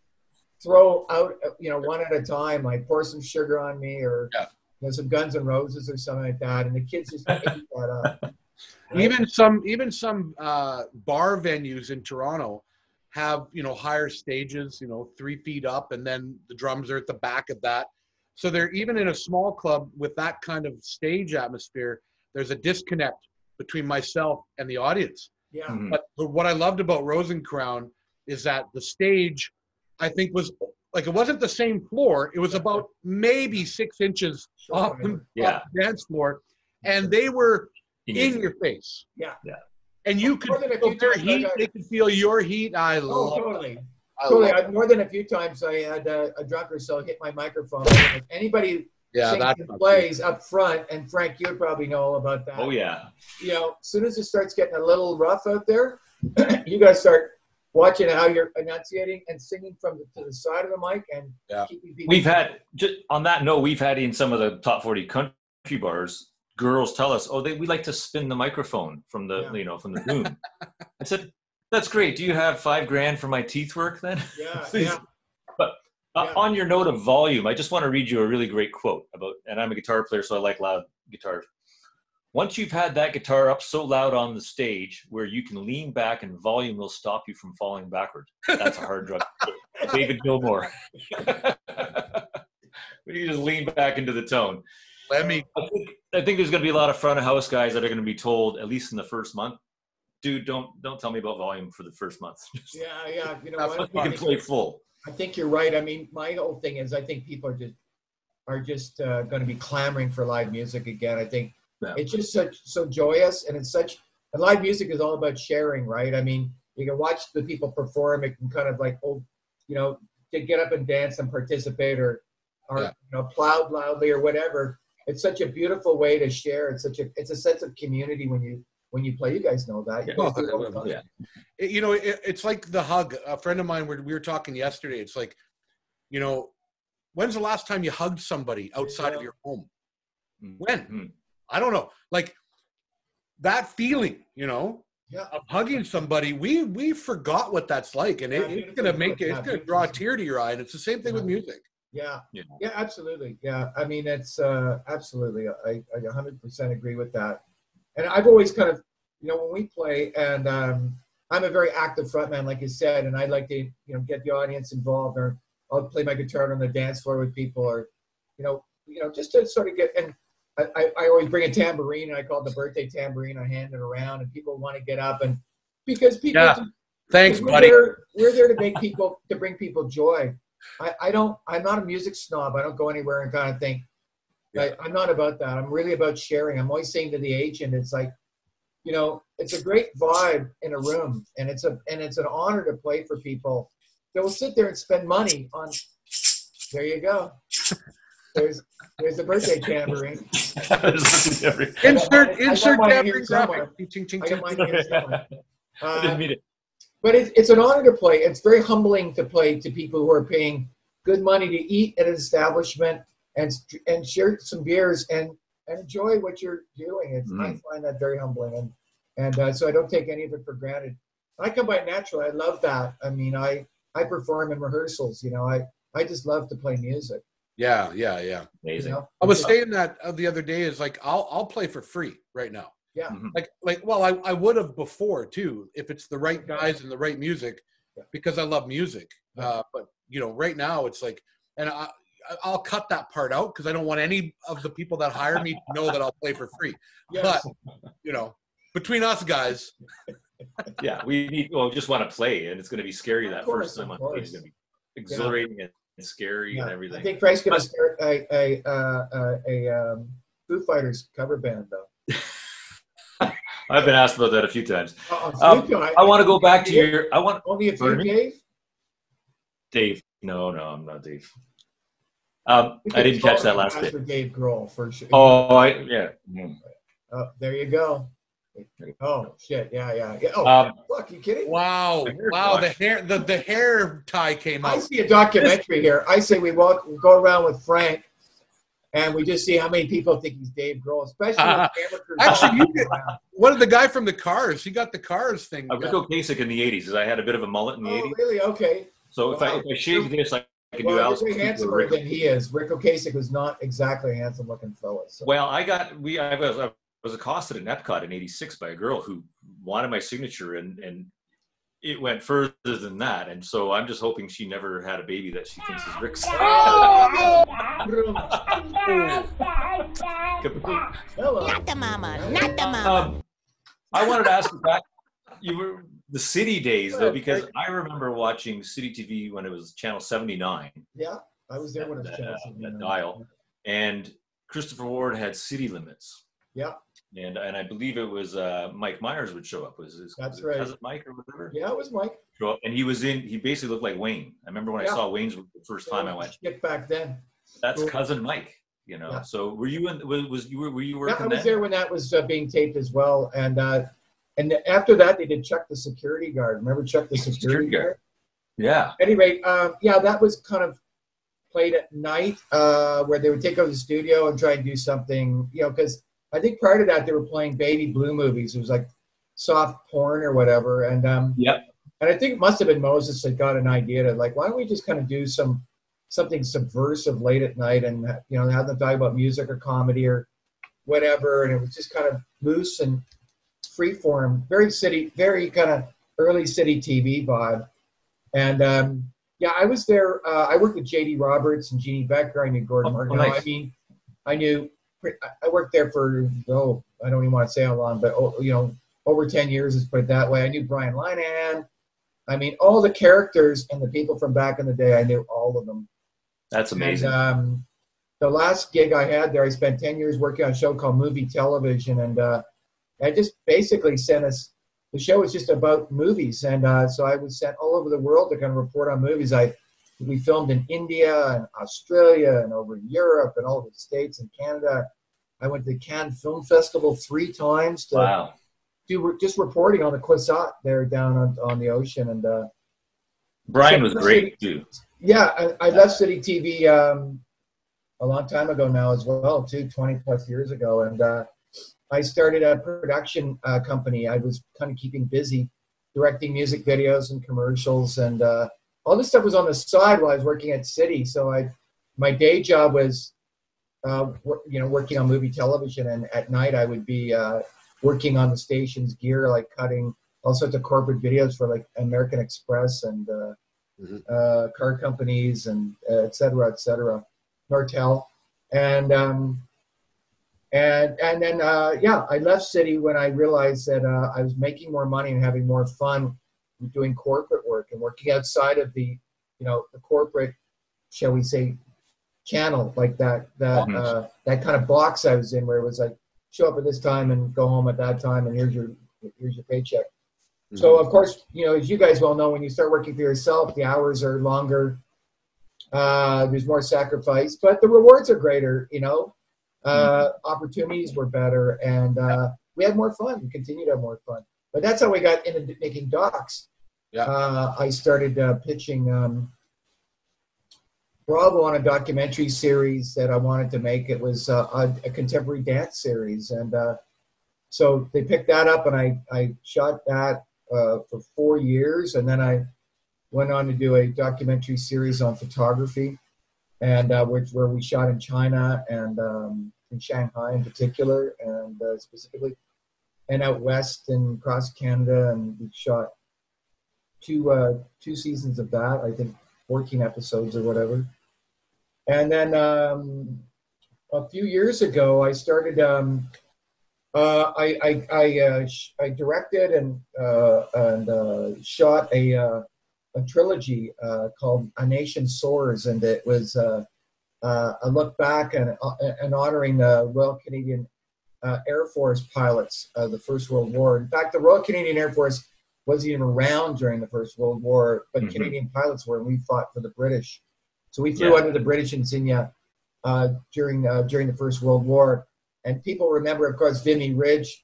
throw out, you know, one at a time, like Pour Some Sugar on Me or you know, some Guns N' Roses or something like that. And the kids just ate that up. Even some bar venues in Toronto have, you know, higher stages, you know, 3 feet up, and then the drums are at the back of that. So they're even in a small club with that kind of stage atmosphere, there's a disconnect between myself and the audience. Yeah. Mm-hmm. But what I loved about Rosencrown is that the stage, I think, was like, it wasn't the same floor. It was about maybe 6 inches off the dance floor, and they were in your face. Yeah. And you could feel their heat. They could feel your heat. Totally. More than a few times, I had a drunk or so hit my microphone. Anybody sings and plays up front, and Frank, you would probably know all about that. Oh yeah. You know, as soon as it starts getting a little rough out there, you guys start watching how you're enunciating and singing to the side of the mic and keeping people. We've had, just on that note, we've had in some of the top 40 country bars, girls tell us, we like to spin the microphone from the from the boom. I said, that's great. Do you have $5,000 for my teeth work then? Yeah. But on your note of volume, I just want to read you a really great quote about, and I'm a guitar player, so I like loud guitars. Once you've had that guitar up so loud on the stage where you can lean back and volume will stop you from falling backward, that's a hard drug. David Gilmour. When you just lean back into the tone. I think there's going to be a lot of front of house guys that are going to be told, at least in the first month, dude, don't tell me about volume for the first month. Yeah. You know, you can play full. I think you're right. I mean, my whole thing is, I think people are just going to be clamoring for live music again. I think it's just so joyous, and it's such. And live music is all about sharing, right? I mean, you can watch the people perform. It can kind of like, you know, to get up and dance and participate, or you know, applaud loudly or whatever. It's such a beautiful way to share. It's a sense of community when you play. You guys know that. You know, it's like the hug. A friend of mine, we were talking yesterday. It's like, you know, when's the last time you hugged somebody outside of your home? When? I don't know. Like that feeling, you know, of hugging somebody. We forgot what that's like, and it's gonna draw a tear to your eye. And it's the same thing with music. Yeah, absolutely. Yeah, I mean, it's absolutely. I 100% agree with that. And I've always kind of, you know, when we play, and I'm a very active frontman, like you said, and I like to, you know, get the audience involved, or I'll play my guitar on the dance floor with people, or, you know, just to sort of get. And I always bring a tambourine, and I call it the birthday tambourine. I hand it around, and people want to get up, and because people. Yeah. Thanks, buddy. We're there to bring people joy. I'm not a music snob. I don't go anywhere and kind of think, Yeah. I'm not about that. I'm really about sharing. I'm always saying to the agent, it's like, you know, it's a great vibe in a room, and it's an honor to play for people that will sit there and spend money on. There you go. There's the birthday tambourine. insert tambourine graphic. I got mine here somewhere. I didn't mean it. But it's an honor to play. It's very humbling to play to people who are paying good money to eat at an establishment and share some beers and enjoy what you're doing. I find that very humbling, and so I don't take any of it for granted. I come by natural. I love that. I mean, I perform in rehearsals. You know, I just love to play music. Yeah. Amazing. You know? I was saying that the other day is like I'll play for free right now. Yeah. Well, I would have before too if it's the right guys and the right music, because I love music. But you know, right now it's like, and I'll cut that part out because I don't want any of the people that hire me to know that I'll play for free. Yes. But you know, between us guys, yeah, we just want to play, and it's going to be scary that first time on stage. It's going to be exhilarating and scary and everything. I think Frank's going to start a Foo Fighters cover band though. I've been asked about that a few times. I want to go back to your. I want only a few, Dave. Dave, no, I'm not Dave. I didn't catch that last bit. Dave Grohl for sure. Oh, yeah. Oh, there you go. Oh shit! Yeah. Oh, look, you kidding? Wow! The hair tie came out. I see a documentary here. I say we go around with Frank, and we just see how many people think he's Dave Grohl, especially when camera crews. Actually, what the guy from the Cars? He got the Cars thing. Rick Ocasek in the '80s. I had a bit of a mullet in the '80s. Oh, really? Okay. So if I shave this, I can do Alice. He's handsomer than he is. Rick Ocasek was not exactly a handsome-looking fella. So. Well, I was accosted in Epcot in '86 by a girl who wanted my signature, and it went further than that. And so I'm just hoping she never had a baby that she thinks is Rick's. Hello. Not the mama. I wanted to ask you back. You were the City days though, because I remember watching City TV when it was Channel 79. Yeah, I was there when it was Channel 79. That dial, and Christopher Ward had City Limits. Yeah. And I believe it was Mike Myers would show up. Was That's right. Was it Mike or whatever? Yeah, it was Mike. Show up, and he basically looked like Wayne. I remember when I saw Wayne's the first time I went. Back then. That's cousin Mike. You know. Yeah. So were you were you working? Yeah, I was there when that was being taped as well, and after that they did Chuck the Security Guard. Remember Chuck the Security Guard? Yeah. Anyway, that was kind of played at night, where they would take over the studio and try and do something, you know, because I think prior to that they were playing baby blue movies. It was like soft porn or whatever, and and I think it must have been Moses that got an idea to like, why don't we just kind of do something subversive late at night, and you know, have them talk about music or comedy or whatever, and it was just kind of loose and free form, very kind of early City TV vibe. And I was there. I worked with J.D. Roberts and Jeannie Becker. I knew Gordon Martin. Nice. I mean, I worked there for I don't even want to say how long, but you know, over 10 years, let's put it that way. I knew Brian Linehan. I mean, all the characters and the people from back in the day, I knew all of them. That's amazing. And, the last gig I had there, I spent 10 years working on a show called Movie Television, and I just basically sent us. The show was just about movies, and so I was sent all over the world to kind of report on movies. We filmed in India and Australia and over in Europe and all over the States and Canada. I went to the Cannes Film Festival 3 times to do just reporting on the Quasat there down on the ocean. And Brian was great too. Yeah, I left City TV a long time ago now as well, too, 20 plus years ago. And I started a production company. I was kind of keeping busy directing music videos and commercials, and all this stuff was on the side while I was working at City. So my day job was, working on movie television, and at night I would be working on the station's gear, like cutting all sorts of corporate videos for like American Express and car companies and et cetera, Nortel, and then I left City when I realized that I was making more money and having more fun doing corporate work and working outside of the corporate, shall we say, channel, like that kind of box I was in, where it was like, show up at this time and go home at that time, and here's your paycheck. Mm-hmm. So of course, as you guys well know, when you start working for yourself, the hours are longer. There's more sacrifice, but the rewards are greater. Opportunities were better, and we had more fun. We continued to have more fun. But that's how we got into making docs. Yeah. I started pitching Bravo on a documentary series that I wanted to make. It was a contemporary dance series, and so they picked that up, and I shot that for 4 years, and then I went on to do a documentary series on photography, and where we shot in China and in Shanghai in particular, and specifically, and out west and across Canada, and we shot two seasons of that. I think 14 episodes or whatever. And then a few years ago, I started. I directed and shot a trilogy called A Nation Soars, and it was a look back and honoring the Royal Canadian Air Force pilots of the First World War. In fact, the Royal Canadian Air Force wasn't even around during the First World War, but mm-hmm. Canadian pilots were, and we fought for the British. So we flew under the British insignia during the First World War. And people remember, of course, Vimy Ridge,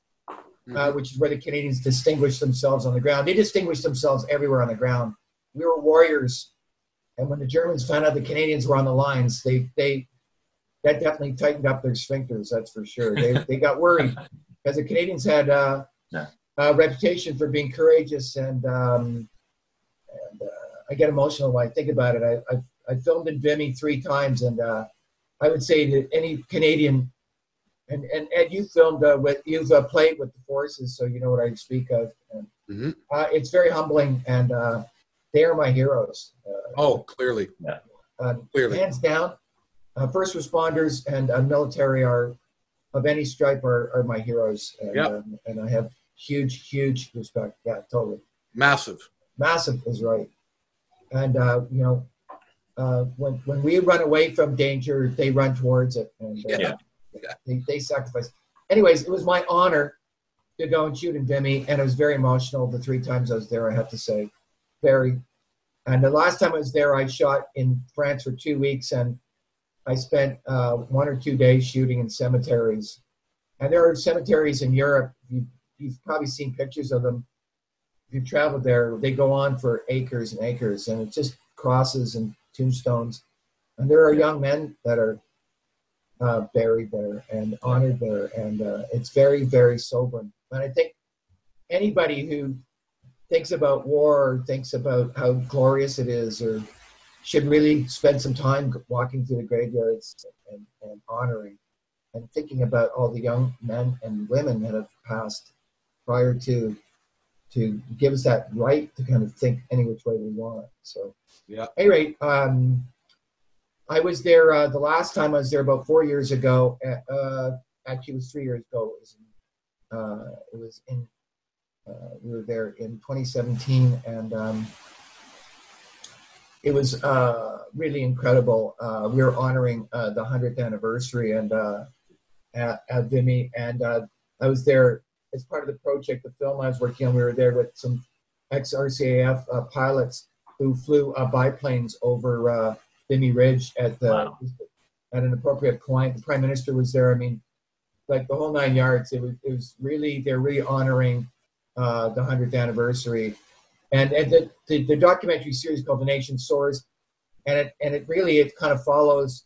which is where the Canadians distinguished themselves on the ground. They distinguished themselves everywhere on the ground. We were warriors. And when the Germans found out the Canadians were on the lines, that definitely tightened up their sphincters, that's for sure. They got worried because the Canadians had a reputation for being courageous, and I get emotional when I think about it. I filmed in Vimy 3 times, and I would say that any Canadian, and Ed, you filmed you've played with the forces, so you know what I speak of. And, mm-hmm. It's very humbling, and they are my heroes. Clearly. Clearly. Hands down, first responders and military are, of any stripe, are my heroes. And, and I have huge respect. Yeah, totally. Massive is right. And, when we run away from danger, they run towards it. And they sacrifice. Anyways, it was my honor to go and shoot in Vimy, and it was very emotional the 3 times I was there, I have to say. Very. And the last time I was there, I shot in France for 2 weeks, and I spent 1 or 2 days shooting in cemeteries. And there are cemeteries in Europe. You've probably seen pictures of them. If you've traveled there, they go on for acres and acres, and it's just crosses and tombstones. And there are young men that are buried there and honored there, and it's very, very sobering. And I think anybody who thinks about war or thinks about how glorious it is, or should really spend some time walking through the graveyards and honoring and thinking about all the young men and women that have passed prior to give us that right to kind of think any which way we want. So, at any rate, I was there the last time I was there about 4 years ago. Actually, it was 3 years ago. We were there in 2017, and it was really incredible. We were honoring the 100th anniversary and at Vimy, and I was there as part of the project, the film I was working on. We were there with some ex-RCAF pilots who flew biplanes over Vimy Ridge at an appropriate point. The Prime Minister was there. I mean, like the whole 9 yards. It was really, they're really honoring the 100th anniversary, and the documentary series called The Nation Soars, and it really kind of follows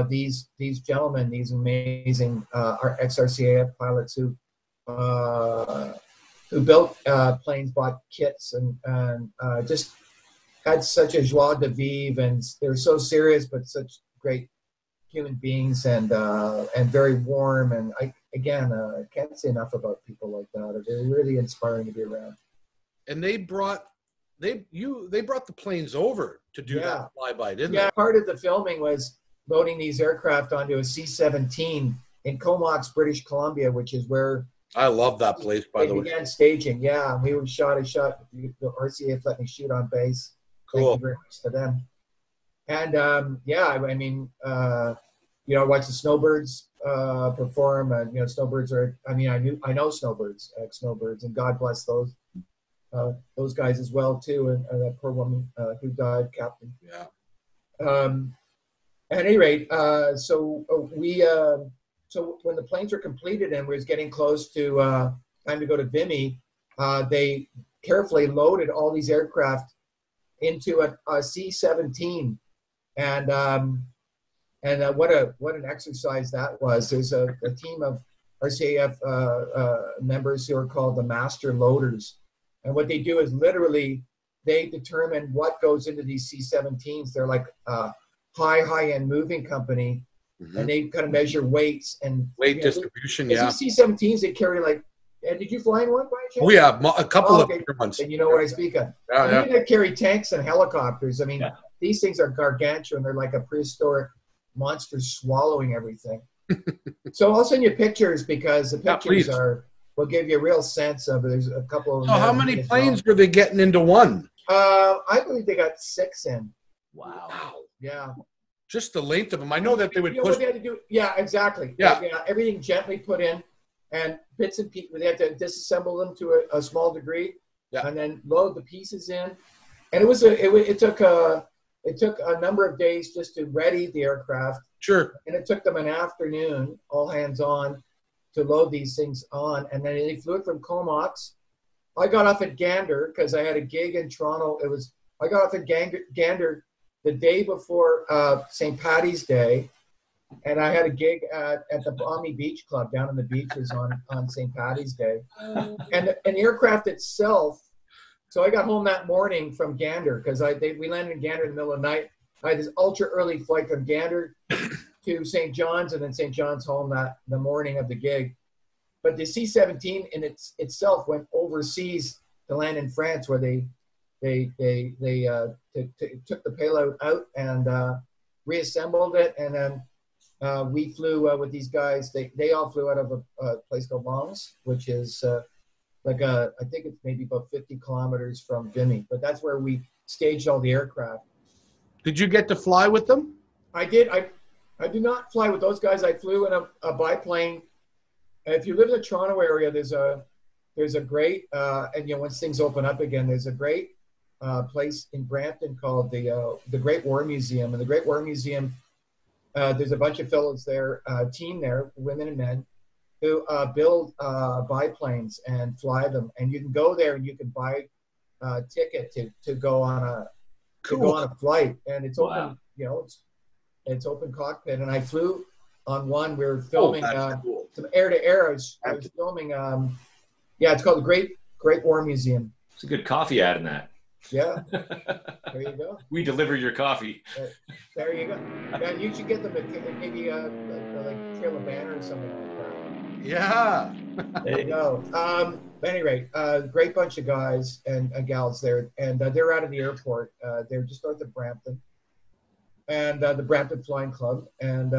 these gentlemen, these amazing ex-RCAF pilots who built planes, bought kits, and just had such a joie de vivre, and they're so serious but such great human beings, and very warm. And I can't say enough about people like that. They're really inspiring to be around. And they brought the planes over to do that flyby, didn't they? Yeah, part of the filming was loading these aircraft onto a C-17 in Comox, British Columbia, which is where I love that place, by the way. They began staging. Yeah, we were shot. The RCAF let me shoot on base. Cool. Thank you very much to them. And yeah, I mean, you know, I watched the Snowbirds perform. You know, Snowbirds are. I mean, I know Snowbirds, ex-Snowbirds, and God bless those guys as well too. And that poor woman who died, Captain. Yeah. At any rate, so when the planes were completed and we was getting close to time to go to Vimy, they carefully loaded all these aircraft into a C-17, and what an exercise that was. There's a team of RCAF members who are called the master loaders, and what they do is literally they determine what goes into these C-17s. They're like high-end moving company, and they kind of measure weights and weight distribution. Yeah, these C-17s they carry like. Did you fly in one by chance? Oh yeah, a couple of different ones. And you know what I speak of. Yeah, They carry tanks and helicopters. I mean, these things are gargantuan. They're like a prehistoric monster swallowing everything. So I'll send you pictures because the pictures will give you a real sense of it. There's a couple of. So how many planes were they getting into one? I believe they got 6 in. Wow. Yeah. Just the length of them. I know that they would push. What they had to do? Yeah, exactly. Yeah. Everything gently put in, and bits and pieces. They had to disassemble them to a small degree, and then load the pieces in. And it took a number of days just to ready the aircraft. Sure. And it took them an afternoon, all hands on, to load these things on. And then they flew it from Comox. I got off at Gander because I had a gig in Toronto. I got off at Gander the day before St. Paddy's Day, and I had a gig at the Balmy Beach Club down on the beaches on St. Paddy's Day. And the aircraft itself, so I got home that morning from Gander because we landed in Gander in the middle of the night. I had this ultra early flight from Gander to St. John's, and then St. John's home the morning of the gig. But the C-17 in itself went overseas to land in France, where they took the payload out and reassembled it, and then we flew with these guys. They all flew out of a place called Lens, which is I think it's maybe about 50 kilometers from Vimy, but that's where we staged all the aircraft. Did you get to fly with them? I did. I did not fly with those guys. I flew in a biplane. If you live in the Toronto area, there's a great and once things open up again, there's a great place in Brampton called the Great War Museum. And the Great War Museum, there's a bunch of fellows there, team there, women and men, who build biplanes and fly them. And you can go there and you can buy a ticket to go on a flight. And it's open, it's open cockpit. And I flew on one. We were filming some air to air. I was filming. It's called the Great War Museum. It's a good coffee ad in that. Yeah, there you go. We deliver your coffee. There you go. Yeah, you should get them maybe like Trail of Banner or something like that. Yeah. There you go. At any rate, great bunch of guys and gals there, and they're out of the airport. They're just north of Brampton, and the Brampton Flying Club, and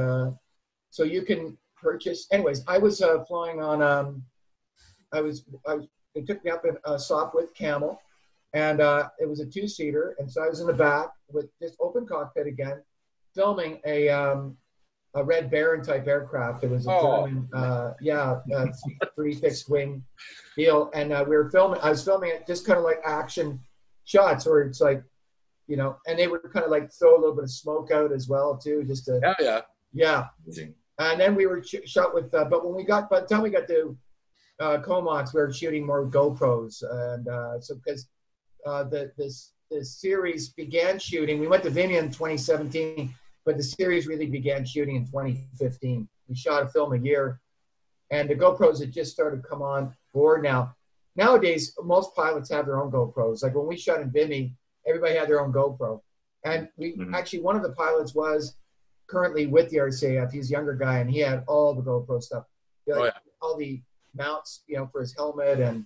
so you can purchase. Anyways, I was flying on. They took me up in Sopwith Camel. And it was a 2-seater, and so I was in the back with this open cockpit again, filming a Red Baron type aircraft. It was a German, 3 fixed wing deal, and we were filming. I was filming it just kind of like action shots, where it's like, and they would kind of like throw a little bit of smoke out as well too, just to yeah. And then we were shot with, but by the time we got to Comox, we were shooting more GoPros, and so because. This series began shooting. We went to Vimy in 2017, but the series really began shooting in 2015. We shot a film a year, and the GoPros had just started to come on board now. Nowadays, most pilots have their own GoPros. Like when we shot in Vimy, everybody had their own GoPro. And we actually, one of the pilots was currently with the RCAF. He's a younger guy, and he had all the GoPro stuff. All the mounts, for his helmet, and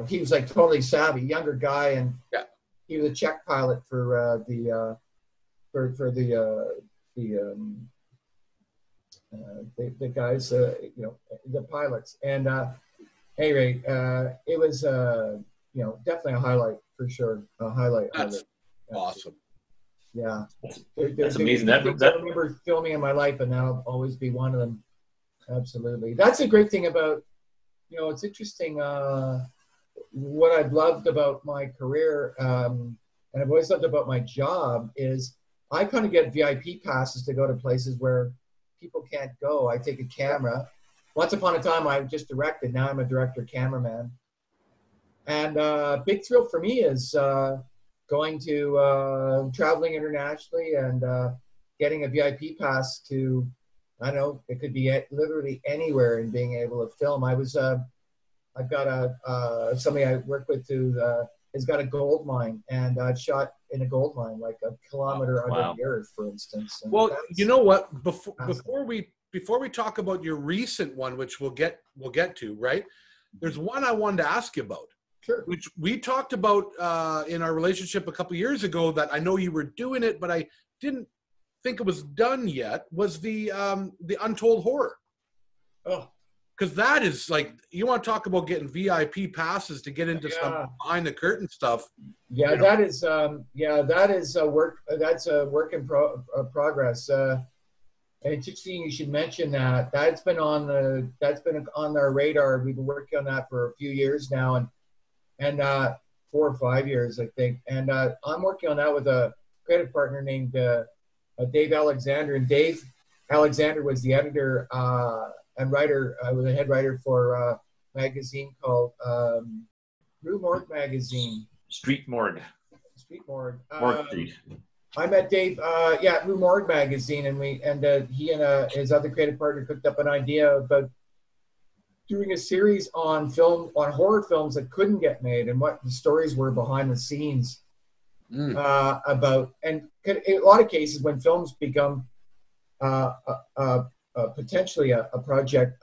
he was like totally savvy, younger guy, and he was a Czech pilot for the guys, the pilots. And anyway, it was definitely a highlight for sure. A highlight. That's awesome. Yeah. That's amazing. I remember filming in my life, and that'll always be one of them. Absolutely. That's a great thing about, you know, it's interesting. What I've loved about my career, and I've always loved about my job, is I kind of get VIP passes to go to places where people can't go. I take a camera. Once upon a time, I just directed. Now I'm a director cameraman. And big thrill for me is going to traveling internationally and getting a VIP pass to, I don't know, it could be literally anywhere, and being able to film. I've got somebody I work with who has got a gold mine, and I've shot in a gold mine, like a kilometer under the earth, for instance. And well, you know what? Before we talk about your recent one, which we'll get to, right? There's one I wanted to ask you about. Sure. Which we talked about in our relationship a couple of years ago. That I know you were doing it, but I didn't think it was done yet. Was the Untold Horror? Oh. Because that is like, you want to talk about getting VIP passes to get into some behind the curtain stuff. Yeah, that is a work. That's a work in progress. Interesting, you should mention that. That's been on our radar. We've been working on that for a few years now, and 4 or 5 years, I think. And I'm working on that with a creative partner named Dave Alexander. And Dave Alexander was the editor and writer, was a head writer for a magazine called Rue Morgue magazine. Street Morgue. Street Morgue. Morgue Street. I met Dave, Rue Morgue magazine, and he and his other creative partner cooked up an idea about doing a series on horror films that couldn't get made, and what the stories were behind the scenes about. And in a lot of cases, when films become potentially a project,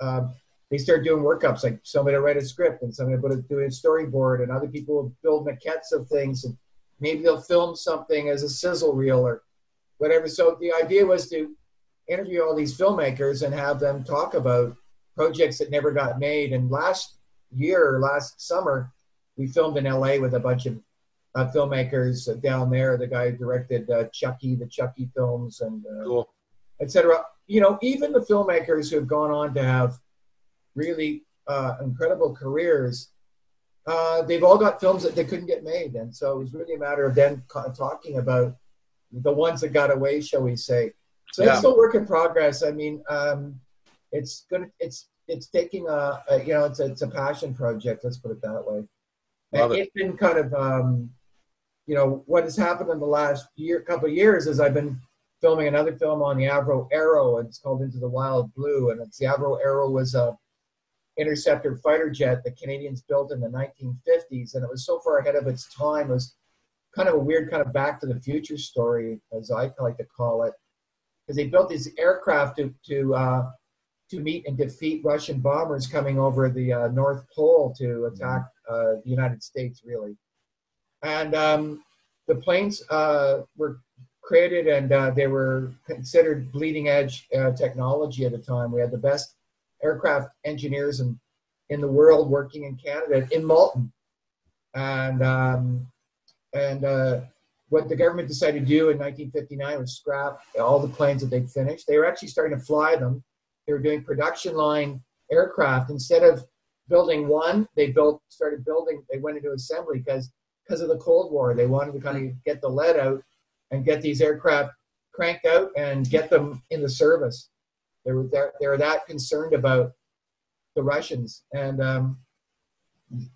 they start doing workups, like somebody to write a script and somebody to do a storyboard, and other people will build maquettes of things, and maybe they'll film something as a sizzle reel or whatever. So the idea was to interview all these filmmakers and have them talk about projects that never got made. And last summer, we filmed in LA with a bunch of filmmakers down there. The guy who directed the Chucky films, and cool. etc. You know, even the filmmakers who have gone on to have really incredible careers, they've all got films that they couldn't get made. And so it was really a matter of them talking about the ones that got away, shall we say. So it's still work in progress. I mean, it's taking it's a passion project, let's put it that way. And it's been kind of, what has happened in the last couple of years is I've been filming another film on the Avro Arrow, and it's called Into the Wild Blue. And the Avro Arrow was a interceptor fighter jet the Canadians built in the 1950s, and it was so far ahead of its time. It was kind of a weird kind of Back to the Future story, as I like to call it, because they built these aircraft to meet and defeat Russian bombers coming over the North Pole to attack the United States, really. And the planes were created, and they were considered bleeding edge technology at the time. We had the best aircraft engineers in the world working in Canada, in Malton. And what the government decided to do in 1959 was scrap all the planes that they'd finished. They were actually starting to fly them. They were doing production line aircraft. Instead of building one, they went into assembly because of the Cold War. They wanted to kind of get the lead out and get these aircraft cranked out and get them in the service. They were that concerned about the Russians and the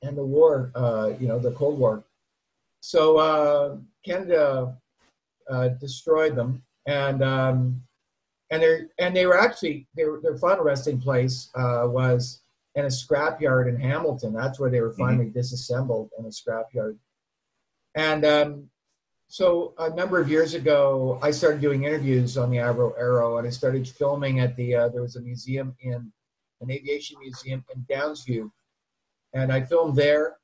war, the Cold War. So Canada destroyed them, and their final resting place was in a scrapyard in Hamilton. That's where they were finally disassembled, in a scrapyard. And so a number of years ago, I started doing interviews on the Avro Arrow, and I started filming at there was an aviation museum in Downsview. And I filmed there,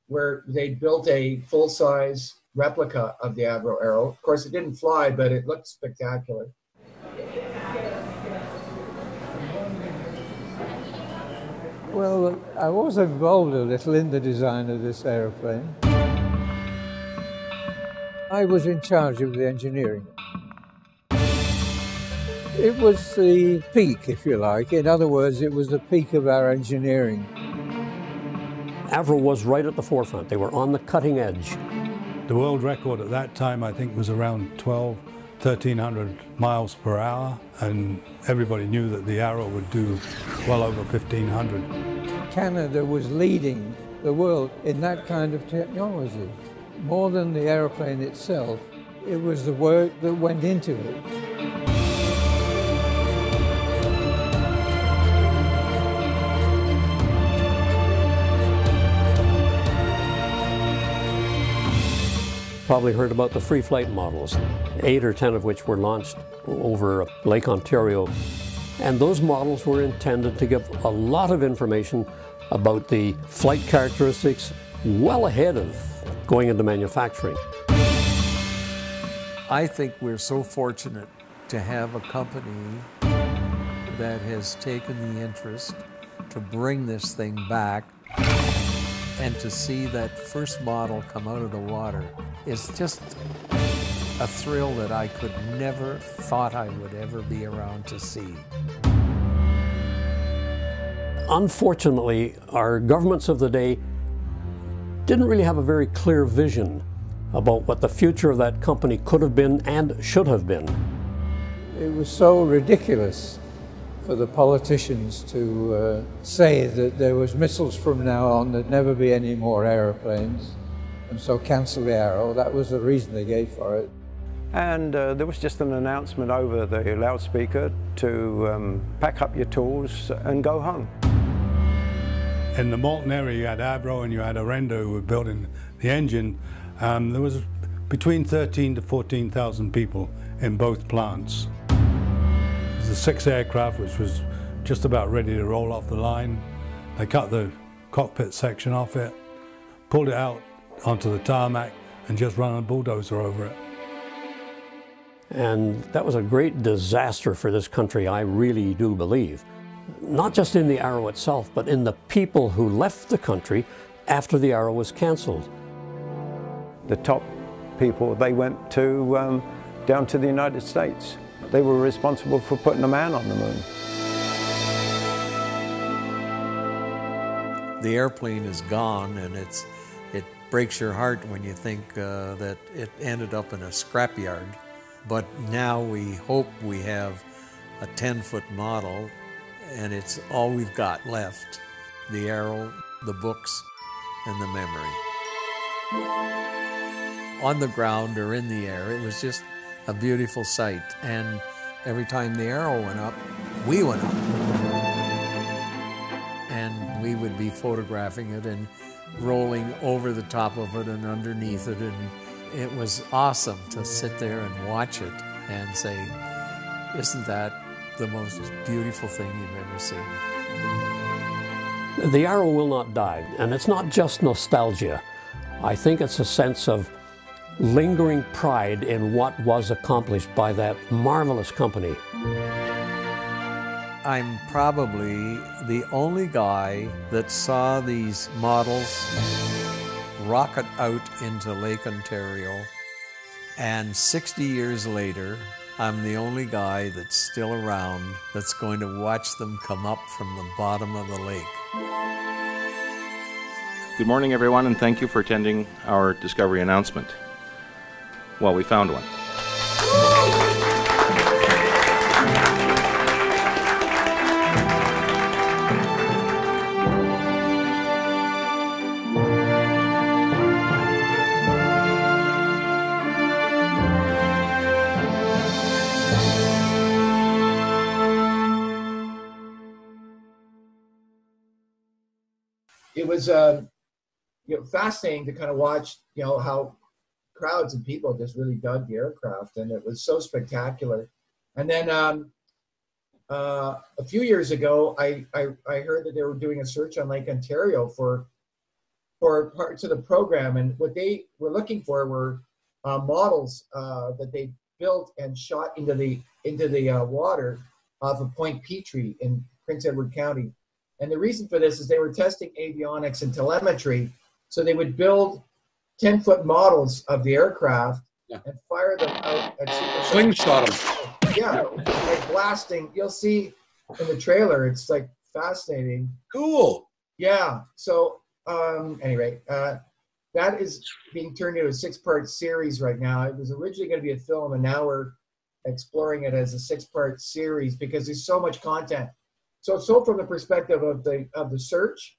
where they built a full-size replica of the Avro Arrow. Of course, it didn't fly, but it looked spectacular. Well, I was involved a little in the design of this aeroplane. I was in charge of the engineering. It was the peak, if you like. In other words, it was the peak of our engineering. Avro was right at the forefront. They were on the cutting edge. The world record at that time, I think, was around 1,300 miles per hour, and everybody knew that the Arrow would do well over 1,500. Canada was leading the world in that kind of technology. More than the aeroplane itself, it was the work that went into it. Probably heard about the free flight models, 8 or 10 of which were launched over Lake Ontario. And those models were intended to give a lot of information about the flight characteristics well ahead of going into manufacturing. I think we're so fortunate to have a company that has taken the interest to bring this thing back, and to see that first model come out of the water is just a thrill that I could never thought I would ever be around to see. Unfortunately, our governments of the day didn't really have a very clear vision about what the future of that company could have been and should have been. It was so ridiculous for the politicians to say that there was missiles from now on, there'd never be any more aeroplanes, and so cancel the Arrow. That was the reason they gave for it. And there was just an announcement over the loudspeaker to pack up your tools and go home. In the Morton area, you had Avro and you had Orendo who were building the engine. There was between 13,000 to 14,000 people in both plants. It was the 6 aircraft, which was just about ready to roll off the line. They cut the cockpit section off it, pulled it out onto the tarmac, and just run a bulldozer over it. And that was a great disaster for this country, I really do believe. Not just in the Arrow itself, but in the people who left the country after the Arrow was canceled. The top people, they went to down to the United States. They were responsible for putting a man on the moon. The airplane is gone, and it breaks your heart when you think that it ended up in a scrapyard. But now we hope we have a 10-foot model, and it's all we've got left. The Arrow, the books, and the memory. On the ground or in the air, it was just a beautiful sight. And every time the Arrow went up, we went up. And we would be photographing it and rolling over the top of it and underneath it. And it was awesome to sit there and watch it and say, isn't that the most beautiful thing you've ever seen? The Arrow will not die, and it's not just nostalgia. I think it's a sense of lingering pride in what was accomplished by that marvelous company. I'm probably the only guy that saw these models rocket out into Lake Ontario, and 60 years later, I'm the only guy that's still around that's going to watch them come up from the bottom of the lake. Good morning, everyone, and thank you for attending our Discovery announcement. Well, we found one. It was fascinating to kind of watch, how crowds of people just really dug the aircraft, and it was so spectacular. And then a few years ago, I heard that they were doing a search on Lake Ontario for parts of the program, and what they were looking for were models that they built and shot into the water off of Point Petrie in Prince Edward County. And the reason for this is they were testing avionics and telemetry. So they would build 10-foot models of the aircraft and fire them out at super slingshot them. Yeah, like blasting. You'll see in the trailer. It's like fascinating. Cool. Yeah. So anyway, that is being turned into a 6-part series right now. It was originally going to be a film, and now we're exploring it as a 6-part series because there's so much content. So from the perspective of the search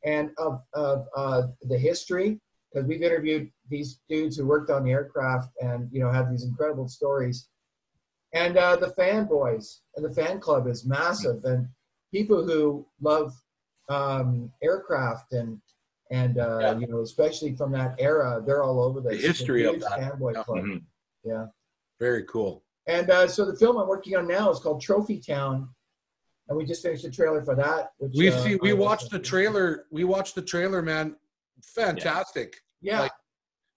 and of the history, because we've interviewed these dudes who worked on the aircraft and have these incredible stories, and the fanboys and the fan club is massive, and people who love aircraft and especially from that era, they're all over this. The history of that fanboy club. Mm-hmm. Yeah, very cool. And so the film I'm working on now is called Trophy Town, and we just finished the trailer for that. Which, we watched the trailer. We watched the trailer, man. Fantastic. Yeah. Like,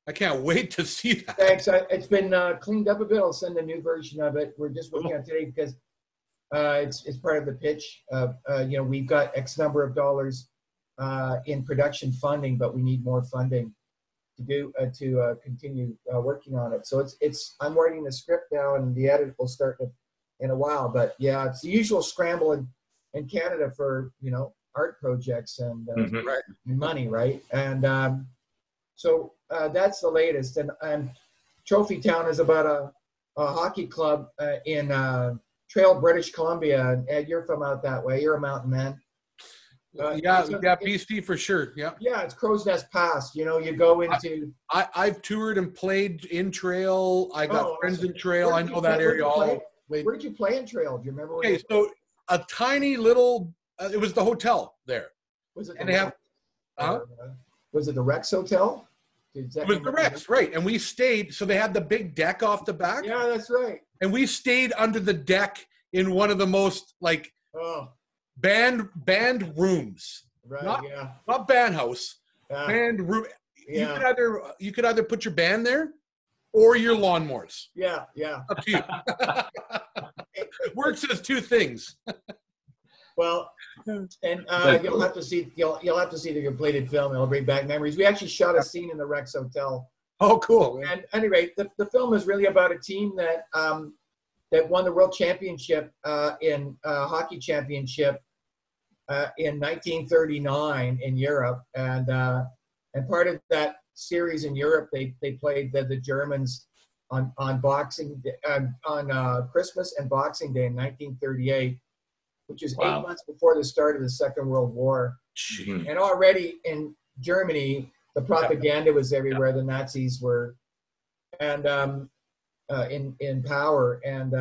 I can't wait to see that. Thanks. It's been cleaned up a bit. I'll send a new version of it. We're just working on it today because it's part of the pitch. We've got X number of dollars in production funding, but we need more funding to continue working on it. So I'm writing the script now, and the edit will start in a while. But yeah, it's the usual scramble in Canada for art projects and money, right? And so that's the latest. And Trophy Town is about a hockey club in Trail, British Columbia. Ed, you're from out that way. You're a mountain man. BC for sure. Yeah. Yeah, it's Crow's Nest Pass. You go into. I've toured and played in Trail. I got friends in Trail. I know that area all. Where did you play in Trail? Do you remember? Okay, so a tiny little. It was the hotel there. Was it? And they have. Was it the Rex Hotel? It was the Rex, right? And we stayed. So they had the big deck off the back. Yeah, that's right. And we stayed under the deck in one of the most band rooms. Right. Not band house. Band room. Yeah. You could either put your band there or your lawnmowers. Yeah. Up to you. Word says two things. Well, and you'll have to see the completed film. It'll bring back memories. We actually shot a scene in the Rex Hotel. Oh, cool. And anyway, the film is really about a team that won the world championship in hockey championship in 1939 in Europe, and part of that series in Europe, they played the Germans on Christmas and Boxing Day in 1938. Which is 8 months before the start of the Second World War. Jeez. And already in Germany, the propaganda was everywhere. The Nazis were, and in power. And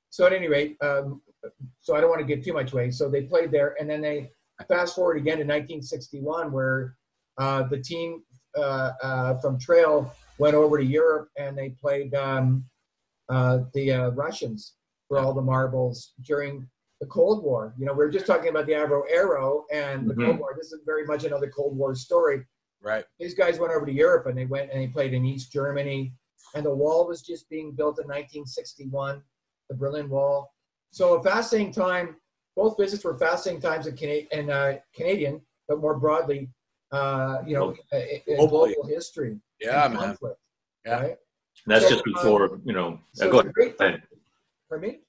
so at any rate, so I don't want to give too much away. So they played there, and then they fast forward again to 1961, where the team from Trail went over to Europe, and they played the Russians for all the marbles during the Cold War. We were just talking about the Avro Arrow and the Cold War. This is very much another Cold War story. Right. These guys went over to Europe, and they went and they played in East Germany, and the wall was just being built in 1961, the Berlin Wall. So a fascinating time. Both visits were fascinating times in Canadian, but more broadly, global history. Yeah, man. Conflict, yeah. Right? That's just before, So go ahead. Pardon me?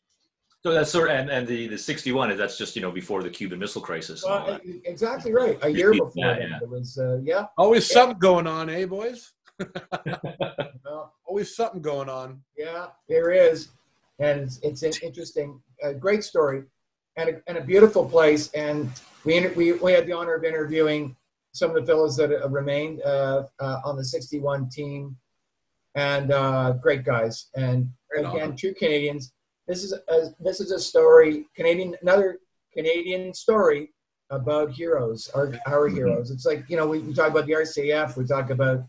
So that's sort of, and the 61, that's just, before the Cuban Missile Crisis. And all that. Exactly right. A year before that. There was, Always something going on, eh, boys? Well, always something going on. Yeah, there is. And it's an interesting, great story and a beautiful place. And we had the honor of interviewing some of the fellows that remained on the 61 team, and great guys. And again, true Canadians. This is a story, another Canadian story about heroes, our heroes. It's like, we talk about the RCF, we talk about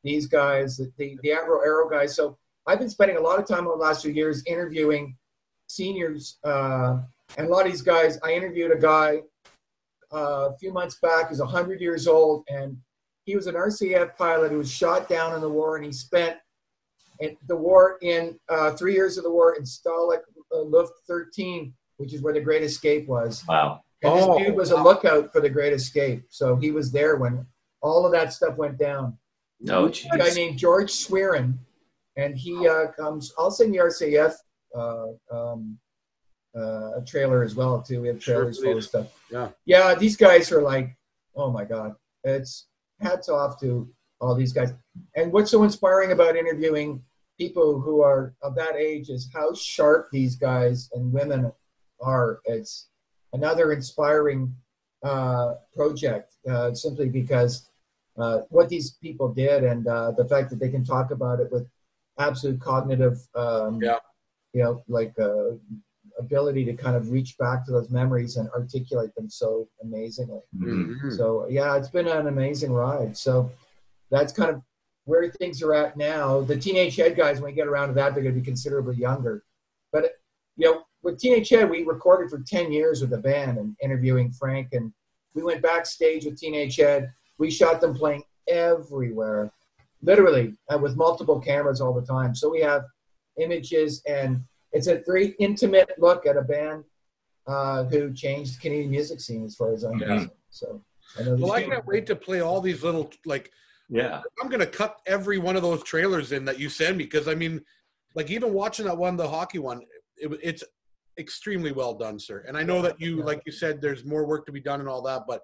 these guys, the Avro Arrow guys. So I've been spending a lot of time over the last few years interviewing seniors, and a lot of these guys. I interviewed a guy a few months back who's 100 years old, and he was an RCF pilot who was shot down in the war, and he spent the war in 3 years of the war in Stalag Luft 13, which is where the Great Escape was. Wow. And this dude was a lookout for the Great Escape. So he was there when all of that stuff went down. Oh, a guy named George Swearin, and he comes. I'll send the RCF a trailer as well too. We have trailers full of stuff. Yeah, these guys are like, oh my God, it's hats off to all these guys. And what's so inspiring about interviewing people who are of that age is how sharp these guys and women are. It's another inspiring project, simply because what these people did, and the fact that they can talk about it with absolute cognitive, ability to kind of reach back to those memories and articulate them so amazingly. So yeah, it's been an amazing ride. So that's kind of where things are at now. The Teenage Head guys, when we get around to that, they're going to be considerably younger. But with Teenage Head, we recorded for 10 years with the band and interviewing Frank, and we went backstage with Teenage Head. We shot them playing everywhere, literally, with multiple cameras all the time. So we have images, and it's a very intimate look at a band who changed the Canadian music scene, as far as I'm concerned. So I can't wait to play all these little, I'm going to cut every one of those trailers in that you send me, because I mean, like, even watching that one, the hockey one, it's extremely well done, sir. And I know that you, like you said, there's more work to be done and all that, but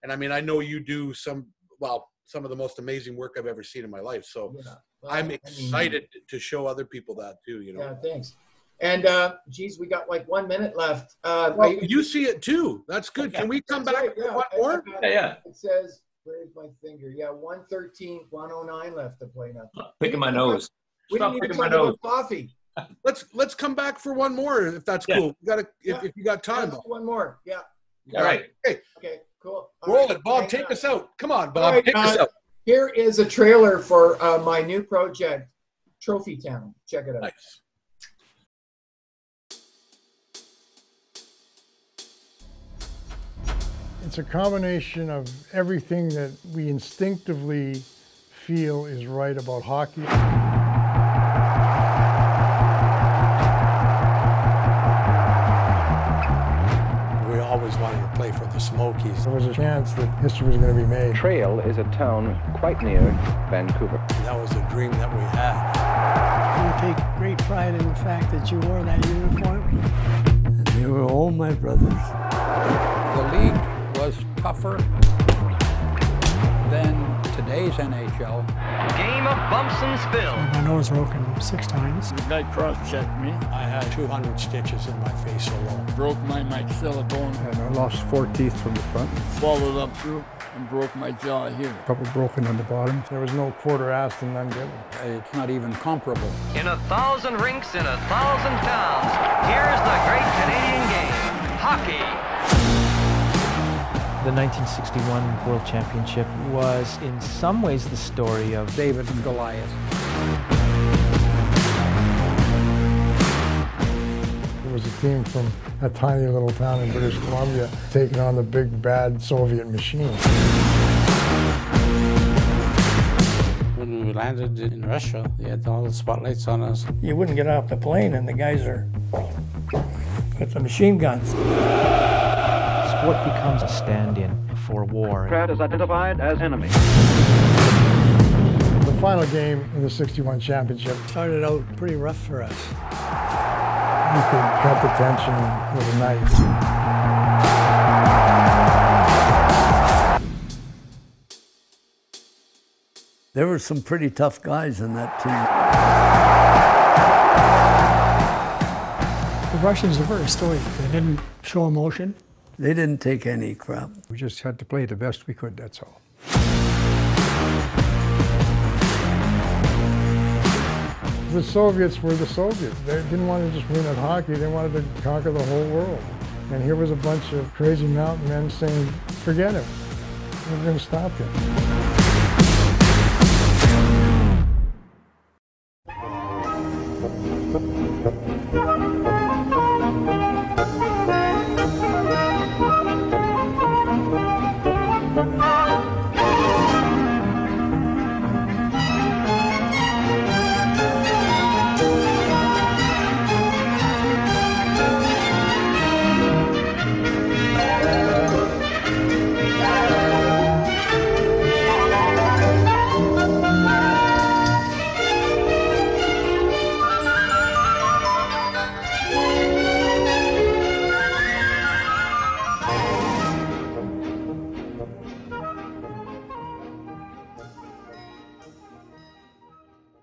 and I mean, I know you do some of the most amazing work I've ever seen in my life. So I'm excited to show other people that too, Yeah, thanks. And geez, we got like 1 minute left. You see it too. That's good. Can we come back one more? Yeah. It says, where's my finger? Yeah, 113, 109 left to play now. Picking my nose. We didn't even talk about coffee. Let's come back for one more if that's cool. We gotta if you got time. One more. Yeah. All right. Okay, cool. Roll it, Bob. Take us out. Come on, Bob. Take us out. Here is a trailer for my new project, Trophy Town. Check it out. Nice. It's a combination of everything that we instinctively feel is right about hockey. We always wanted to play for the Smokies. There was a chance that history was going to be made. Trail is a town quite near Vancouver. That was a dream that we had. You take great pride in the fact that you wore that uniform. And they were all my brothers. The league was tougher than today's NHL. Game of bumps and spills. My nose broken 6 times. The guy cross-checked me. I had 200 stitches in my face alone. Broke my maxilla bone. And I lost 4 teeth from the front. Followed up through and broke my jaw here. A couple broken on the bottom. There was no quarter asked and none given. It's not even comparable. In 1,000 rinks in 1,000 towns, here's the great Canadian game, hockey. The 1961 World Championship was in some ways the story of David and Goliath. It was a team from a tiny little town in British Columbia taking on the big bad Soviet machine. When we landed in Russia, they had all the spotlights on us. You wouldn't get off the plane and the guys are with the machine guns. Sport becomes a stand-in for war. Crowd is identified as enemy. The final game in the '61 championship started out pretty rough for us. You could cut the tension with a knife. There were some pretty tough guys in that team. The Russians are very stoic. They didn't show emotion. They didn't take any crap. We just had to play the best we could, that's all. The Soviets were the Soviets. They didn't want to just win at hockey, they wanted to conquer the whole world. And here was a bunch of crazy mountain men saying, forget it, we're going to stop you.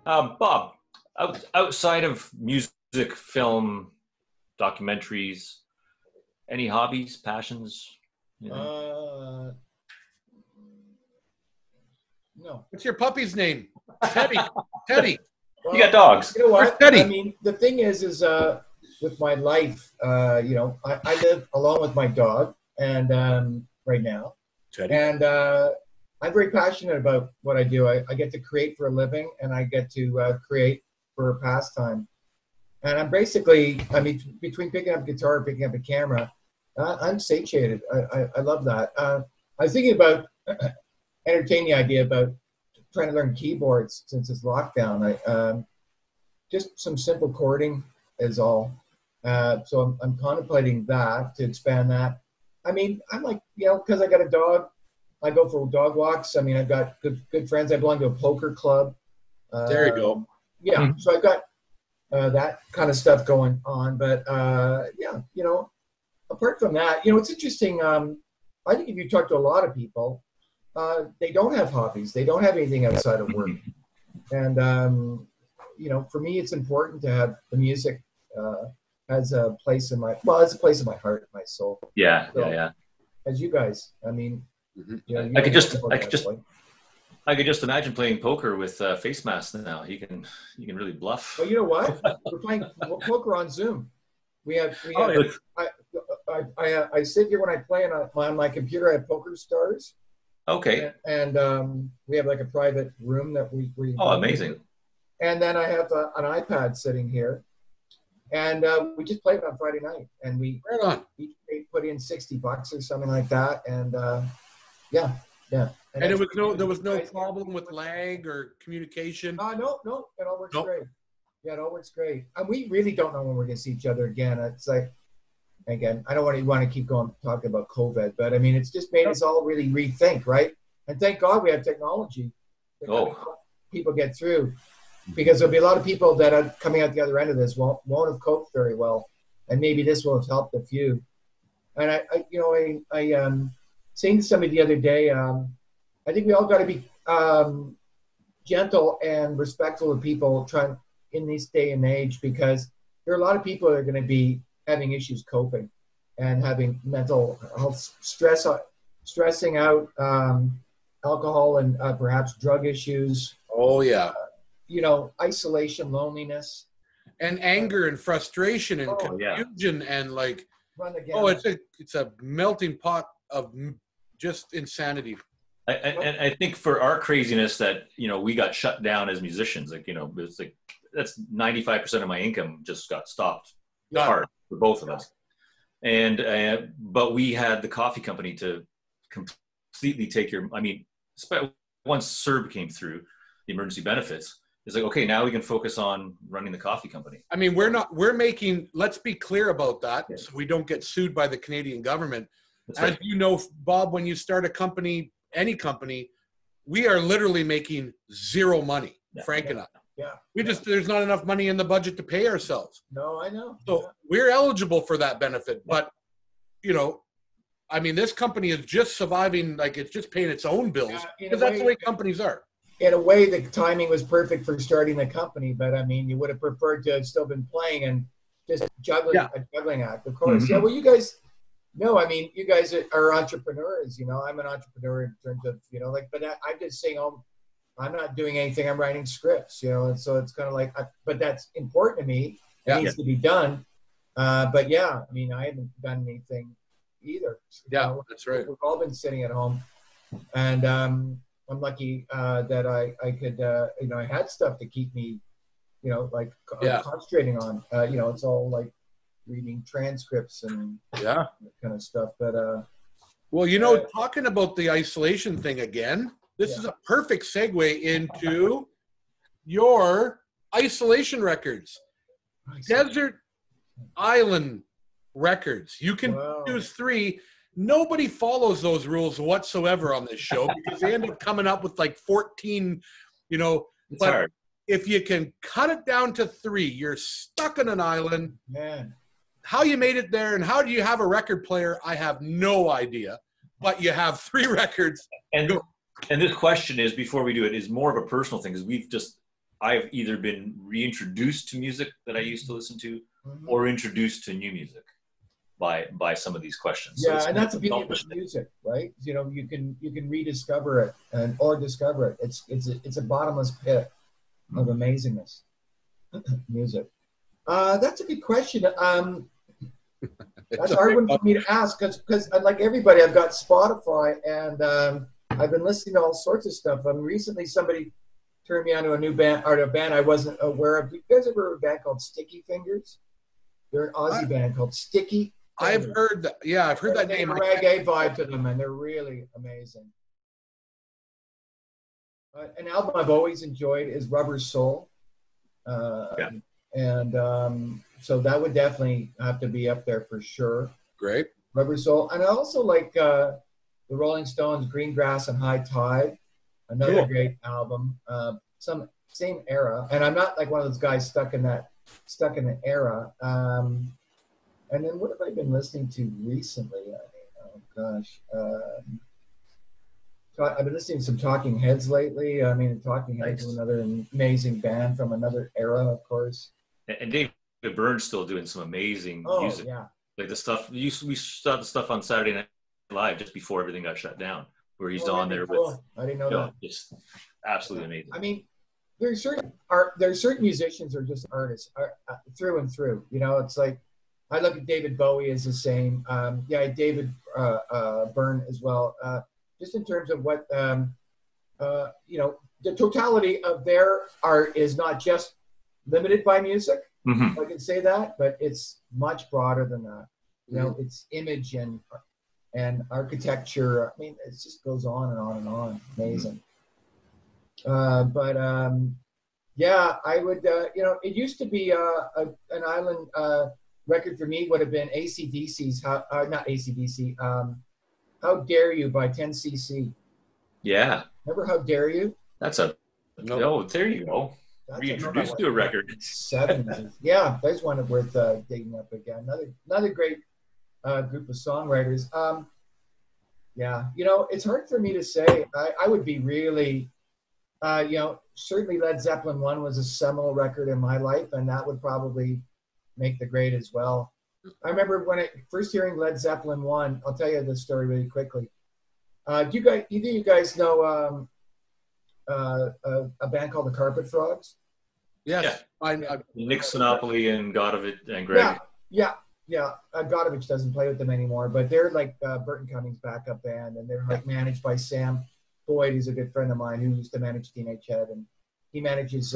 Bob, outside of music, film, documentaries, any hobbies, passions? You know? No. What's your puppy's name? Teddy. Teddy. Well, you got dogs. You know what? Teddy? I mean, the thing is with my life, you know, I live alone with my dog, and right now, Teddy. And I'm very passionate about what I do. I get to create for a living, and I get to create for a pastime. And I'm basically, I mean, between picking up a guitar and picking up a camera, I'm satiated. I love that. I was thinking about entertaining the idea about trying to learn keyboards since it's lockdown. Just some simple chording is all. So I'm contemplating that, to expand that. I mean, I'm like, you know, because I got a dog, I go for dog walks. I mean, I've got good friends. I belong to a poker club. There you go. Yeah, so I've got that kind of stuff going on. But yeah, you know, apart from that, you know, it's interesting. I think if you talk to a lot of people, they don't have hobbies. They don't have anything outside of work. And, you know, for me, it's important to have the music has a place in my, well, it's a place in my heart, my soul. Yeah, So, yeah. As you guys, I mean, you know, I could just imagine playing poker with face masks now. You can really bluff. Well, you know what? We're playing poker on Zoom. I sit here when I play on my computer. I have Poker Stars. Okay. And we have like a private room that we Oh, amazing. And then I have an iPad sitting here, and we just played it on Friday night, and we each put in $60 or something like that, and yeah. And there was no problem with lag or communication. No, it all works great. Yeah, it all works great. And we really don't know when we're going to see each other again. It's like, again, I don't want to keep going talking about COVID, but I mean, it's just made us all really rethink, right? And thank God we have technology to help people get through, because there'll be a lot of people that are coming out the other end of this won't have coped very well, and maybe this will have helped a few. And I saying to somebody the other day, I think we all got to be gentle and respectful of people trying in this day and age, because there are a lot of people that are going to be having issues coping and having mental health stressing out, alcohol and perhaps drug issues. Oh yeah. You know, isolation, loneliness, and anger and frustration and confusion and like, it's a melting pot of just insanity. And I think for our craziness that, you know, we got shut down as musicians, like, you know, it's like, that's 95% of my income just got stopped hard for both of us. And, but we had the coffee company to completely take once CERB came through, the emergency benefits, it's like, okay, now we can focus on running the coffee company. I mean, let's be clear about that, so we don't get sued by the Canadian government. As you know, Bob, when you start a company, any company, we are literally making zero money, Frank and I. Yeah. There's not enough money in the budget to pay ourselves. No, I know. So we're eligible for that benefit, but you know, I mean, this company is just surviving, like it's just paying its own bills, because that's the way companies are. In a way, the timing was perfect for starting the company, but I mean, you would have preferred to have still been playing and just a juggling act, of course. Mm-hmm. Yeah, well, you guys, no, I mean, you guys are entrepreneurs, you know. I'm an entrepreneur in terms of, you know, like, but I'm just saying, I'm not doing anything. I'm writing scripts, you know, and so it's kind of like, but that's important to me. It needs to be done. But yeah, I mean, I haven't done anything either. Yeah, that's right. We've all been sitting at home, and I'm lucky that I could, you know, I had stuff to keep me, you know, like concentrating on. You know, it's all like reading transcripts and that kind of stuff. But well, you know, talking about the isolation thing again, this is a perfect segue into your isolation records. Desert Island Records. You can choose 3. Nobody follows those rules whatsoever on this show, because they end up coming up with like 14, you know. It's hard. If you can cut it down to 3, you're stuck on an island. Man. How you made it there and how do you have a record player, I have no idea. But you have 3 records. And this question is, before we do it, is more of a personal thing, because I've either been reintroduced to music that I used to listen to, or introduced to new music by some of these questions. Yeah, so and that's the beauty of music, right? You know, you can rediscover it or discover it. It's a bottomless pit of amazingness. Music. That's a good question. That's a hard one for me to ask because like everybody, I've got Spotify and I've been listening to all sorts of stuff. Recently somebody turned me on to a new band, or a band I wasn't aware of. You guys ever heard of a band called Sticky Fingers? They're an Aussie band called Sticky Fingers. I've heard that. Yeah, I've heard that name. They have a reggae vibe to them, and they're really amazing. An album I've always enjoyed is Rubber Soul. And so that would definitely have to be up there for sure. Great. Rubber Soul. And I also like the Rolling Stones, Green Grass and High Tide. Another great album. Some same era. And I'm not like one of those guys stuck in the era. And then what have I been listening to recently? Oh gosh. I've been listening to some Talking Heads lately. I mean, Talking Heads is another amazing band from another era, of course. And David Byrne's still doing some amazing music. Yeah. Like the stuff we saw the stuff on Saturday Night Live just before everything got shut down, where he's on there with. I didn't know that. Just absolutely amazing. I mean, there's certain musicians who are just artists through and through. You know, it's like I look at David Bowie as the same. David Byrne as well. Just in terms of what you know, the totality of their art is not just limited by music. I can say that, but it's much broader than that. You know, it's image and architecture. I mean, it just goes on and on and on. Amazing. Yeah, I would. You know, it used to be an island record for me would have been AC/DC's. Not AC/DC. How Dare You by 10cc. Yeah. Remember How Dare You? That's a no. There you go. Reintroduced to a record. 70s. Yeah, there's one worth digging up again. Another great group of songwriters. Yeah, you know, it's hard for me to say. I would be really, you know, certainly Led Zeppelin 1 was a seminal record in my life, and that would probably make the grade as well. I remember when first hearing Led Zeppelin 1, I'll tell you this story really quickly. Do you guys, either of you guys know a band called the Carpet Frogs? Yes. Yeah. Nick Sinopoli and Godovich and Greg. Yeah. Godovich doesn't play with them anymore, but they're like Burton Cummings' backup band, and they're like managed by Sam Boyd, who's a good friend of mine who used to manage Teenage Head, and he manages.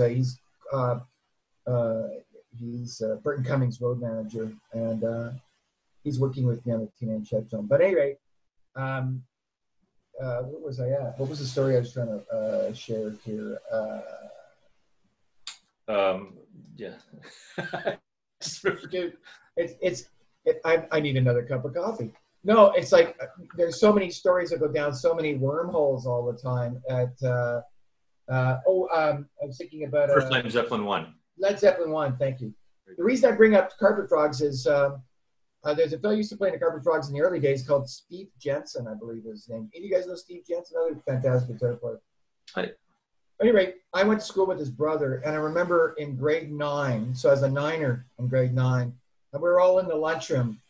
He's Burton Cummings' road manager, and he's working with me on the Teenage Head film. But anyway, where was I at? What was the story I was trying to share here? Yeah. Dude, I need another cup of coffee. No, it's like there's so many stories that go down so many wormholes all the time. I was thinking about First Led Zeppelin 1. Led Zeppelin 1, thank you. The reason I bring up Carpet Frogs is there's a fellow who used to play in the Carpet Frogs in the early days called Steve Jensen, I believe is his name. Do you guys know Steve Jensen? Another fantastic guitar player. Hi. Anyway, I went to school with his brother, and I remember in grade 9, so as a niner in grade 9, and we were all in the lunchroom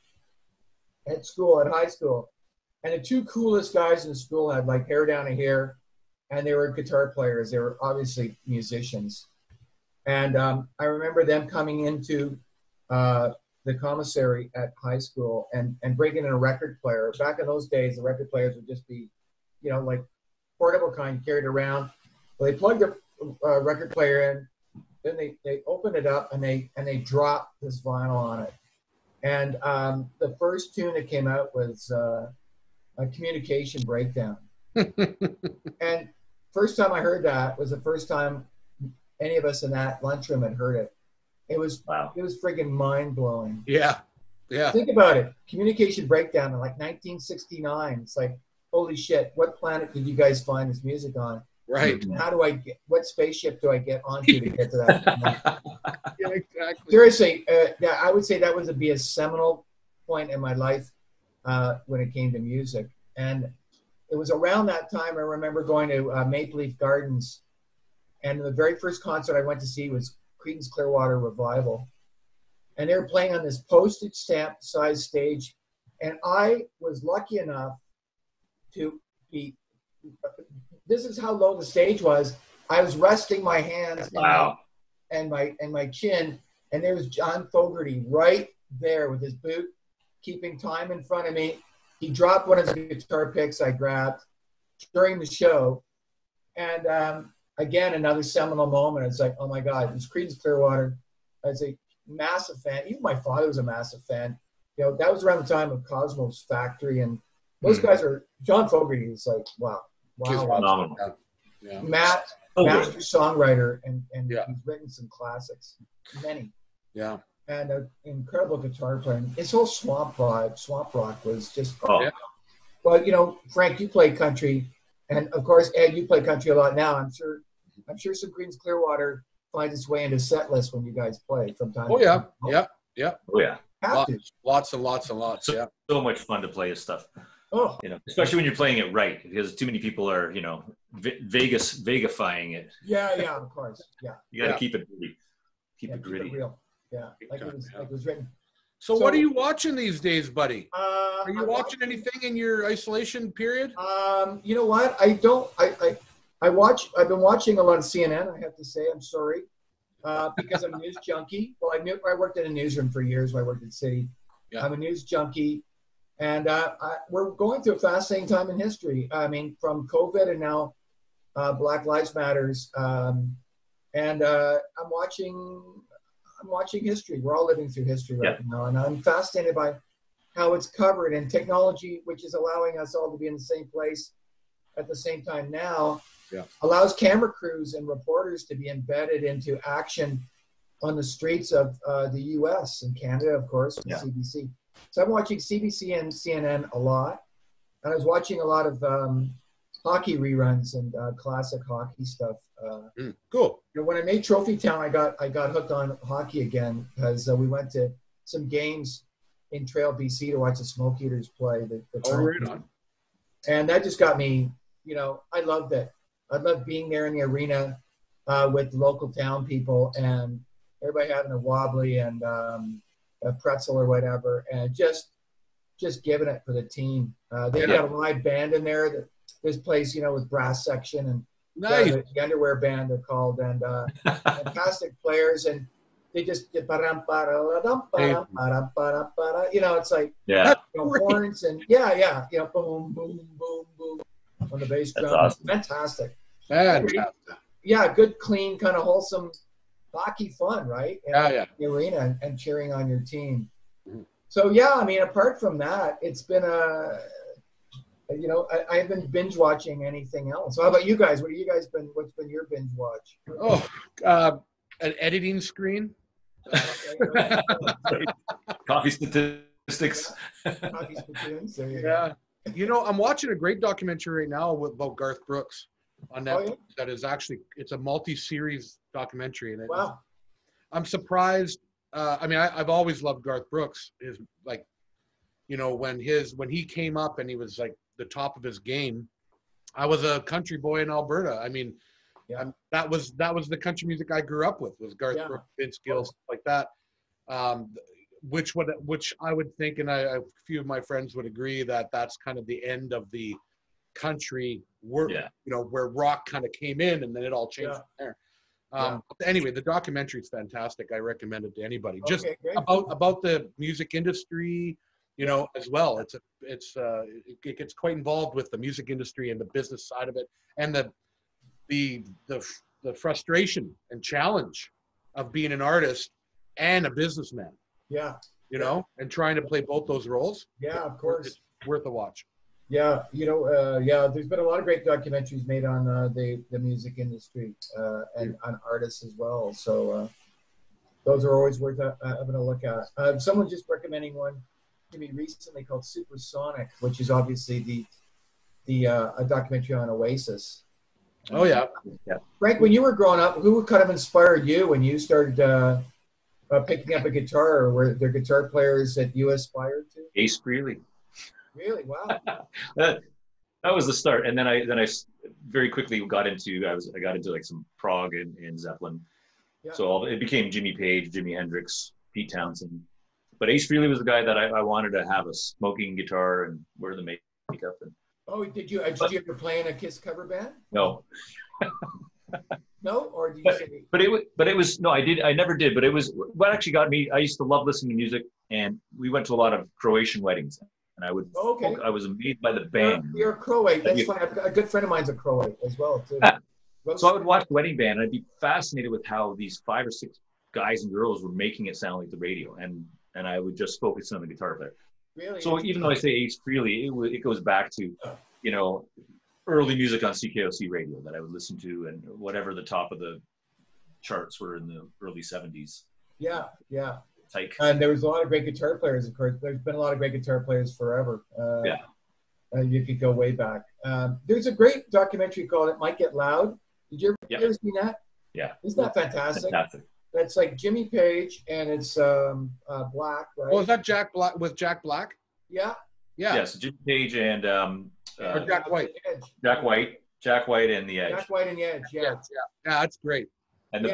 at school, at high school, and the two coolest guys in the school had like hair down to here, and they were guitar players. They were obviously musicians. And I remember them coming into the commissary at high school and bringing in a record player. Back in those days, the record players would just be, you know, like portable kind carried around. Well, they plugged the record player in, then they opened it up and they dropped this vinyl on it. And the first tune that came out was a Communication Breakdown. And first time I heard that was the first time any of us in that lunchroom had heard it. It was friggin' mind blowing. Yeah. Think about it. Communication Breakdown in like 1969. It's like, holy shit! What planet did you guys find this music on? Right. And how do I get? What spaceship do I get onto to get to that? Yeah, exactly. Seriously, I would say that would be a seminal point in my life when it came to music. And it was around that time I remember going to Maple Leaf Gardens And the very first concert I went to see was Creedence Clearwater Revival. And they were playing on this postage stamp size stage. And I was lucky enough to be, this is how low the stage was. I was resting my hands and my chin, and there was John Fogerty right there with his boot, keeping time in front of me. He dropped one of the guitar picks I grabbed during the show. And again, another seminal moment. It's like, oh my God, it was Creedence Clearwater. I was a massive fan. Even my father was a massive fan. You know, that was around the time of Cosmos Factory, and those guys are, John Fogerty is like, wow. Yeah. Master songwriter, and he's written some classics, many. Yeah. And an incredible guitar player. His whole swamp rock was just. Well, you know, Frank, you play country, and of course, Ed, you play country a lot now. I'm sure some Creedence Clearwater finds its way into set list when you guys play from time to time. Yeah. Oh yeah. Lots and lots. So much fun to play his stuff. Oh. You know, especially when you're playing it right, because too many people are, you know, Vegifying it. Yeah, of course. Yeah. You got to keep it gritty. Keep it gritty. Keep it real. Yeah, like it was written. So what are you watching these days, buddy? Are you watching anything in your isolation period? You know what? I don't. I've been watching a lot of CNN. I have to say, I'm sorry, because I'm a news junkie. Well, I worked in a newsroom for years when I worked at City. Yeah. I'm a news junkie, and we're going through a fascinating time in history. I mean, from COVID and now Black Lives Matters, and I'm watching history. We're all living through history right now, and I'm fascinated by how it's covered, and technology, which is allowing us all to be in the same place at the same time now, allows camera crews and reporters to be embedded into action on the streets of the U.S. and Canada, of course, with CBC. So I'm watching CBC and CNN a lot, and I was watching a lot of hockey reruns and classic hockey stuff. Cool. You know, when I made Trophy Town, I got hooked on hockey again because we went to some games in Trail, BC to watch the Smoke Eaters play. Right on. And that just got me, you know, I loved it. I loved being there in the arena with local town people and everybody having a wobbly and a pretzel or whatever, and just giving it for the team. They got a live band in there. This place, you know, with brass section and the underwear band they're called, and fantastic players, and they just get you know, it's like horns and you know, boom boom boom boom on the bass drum. Awesome. Fantastic. Yeah, good, clean, kind of wholesome hockey fun, right? In the arena and cheering on your team. So I mean, apart from that, it's been you know, I haven't binge watching anything else. So how about you guys? What's been your binge watch? Oh, an editing screen. Coffee statistics. Coffee statistics. You know, I'm watching a great documentary right now about Garth Brooks on Netflix. That is actually, it's a multi-series documentary, and I'm surprised. I mean, I've always loved Garth Brooks. Is like, you know, when he came up and he was like the top of his game. I was a country boy in Alberta. I mean, that was the country music I grew up with, was Garth Brooks, Vince Gill, stuff like that. Which I would think, and a few of my friends would agree, that that's kind of the end of the country work, you know, where rock kind of came in and then it all changed from there. Anyway, the documentary is fantastic. I recommend it to anybody. Just about the music industry, you know, as well. It gets quite involved with the music industry and the business side of it, and the frustration and challenge of being an artist and a businessman. Yeah. You know, and trying to play both those roles. Yeah, of course. It's worth a watch. Yeah, you know, there's been a lot of great documentaries made on the music industry and on artists as well. So those are always worth having a look at. Someone just recommending one to me recently called Supersonic, which is obviously a documentary on Oasis. Oh yeah. Frank, when you were growing up, who kind of inspired you when you started picking up a guitar, or were there guitar players that you aspired to? Ace Frehley. Really? Wow. That was the start, and then I very quickly got into I got into like some prog and Zeppelin. Yeah. So it became Jimmy Page, Jimi Hendrix, Pete Townsend. But Ace Frehley was the guy that I wanted to have a smoking guitar and wear the makeup. And, did you ever play in a Kiss cover band? No. No, or did you say? But it was no, I never did. But it was what actually got me. I used to love listening to music, and we went to a lot of Croatian weddings. And I would. Okay. I was amazed by the band. You're a Croat. That's funny. A good friend of mine's a Croat as well too. So I would watch the wedding band, and I'd be fascinated with how these 5 or 6 guys and girls were making it sound like the radio, and I would just focus on the guitar player. Really? So even though I say Ace Frehley, it goes back to, early music on CKOC radio that I would listen to, and whatever the top of the charts were in the early 70s. Yeah. Like, and there was a lot of great guitar players, of course. There's been a lot of great guitar players forever. You could go way back. There's a great documentary called It Might Get Loud. Did you ever see that? Yeah. Isn't that fantastic? That's like Jimmy Page, and it's Black, right? Oh, is that Jack Black with Jack Black? Yeah. Yes, Jimmy Page and or Jack White. Jack White and the Edge. Jack White and the Edge. Yeah, that's great. And the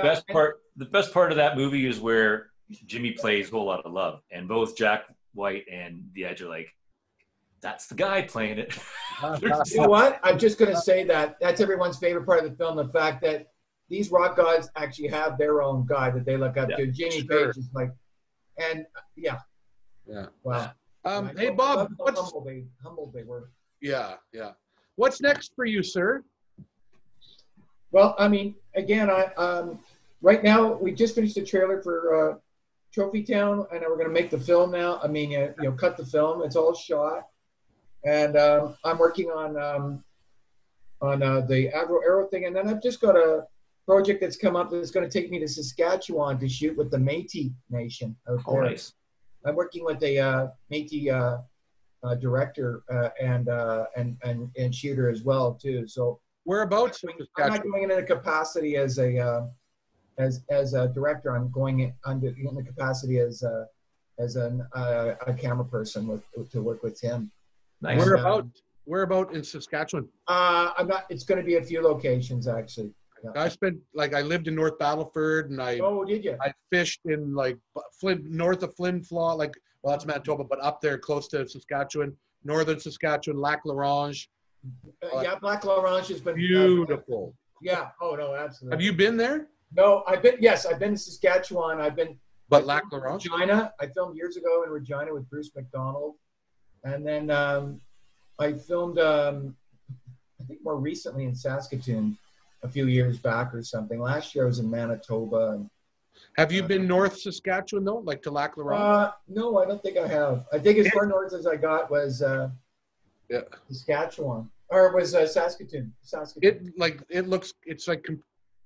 best part of that movie is where Jimmy plays "Whole Lot of Love," and both Jack White and the Edge are like, "That's the guy playing it." You know what? I'm just going to say that's everyone's favorite part of the film, the fact that these rock gods actually have their own guy that they look up to. Jimmy Page is like, and yeah. Wow. Hey, Bob, humble they were. Yeah. What's next for you, sir? Well, I mean, again, right now we just finished the trailer for Trophy Town, and we're going to make the film now. I mean, cut the film. It's all shot, and I'm working on the Agro-Aero thing, and then I've just got a project that's come up that's going to take me to Saskatchewan to shoot with the Métis Nation out there. Oh, nice. I'm working with a Métis director and shooter as well too. So whereabouts? I'm not going in the capacity as a director. I'm going in the capacity as a camera person to work with him. Nice. Whereabout in Saskatchewan? I'm not. It's going to be a few locations actually. I lived in North Battleford, and did you? I fished in north of Flin Flon, that's Manitoba, but up there close to Saskatchewan, northern Saskatchewan, Lac La Ronge. Lac La Ronge has been beautiful. Yeah. Oh no, absolutely. Have you been there? No, I've been to Saskatchewan. But Lac La Ronge? Regina. I filmed years ago in Regina with Bruce McDonald, and then I filmed I think more recently in Saskatoon. A few years back or something. Last year I was in Manitoba. Have you been North Saskatchewan though, like to Lac La Ronge? No, I don't think I have. I think as far north as I got was Saskatchewan, or it was Saskatoon. It's like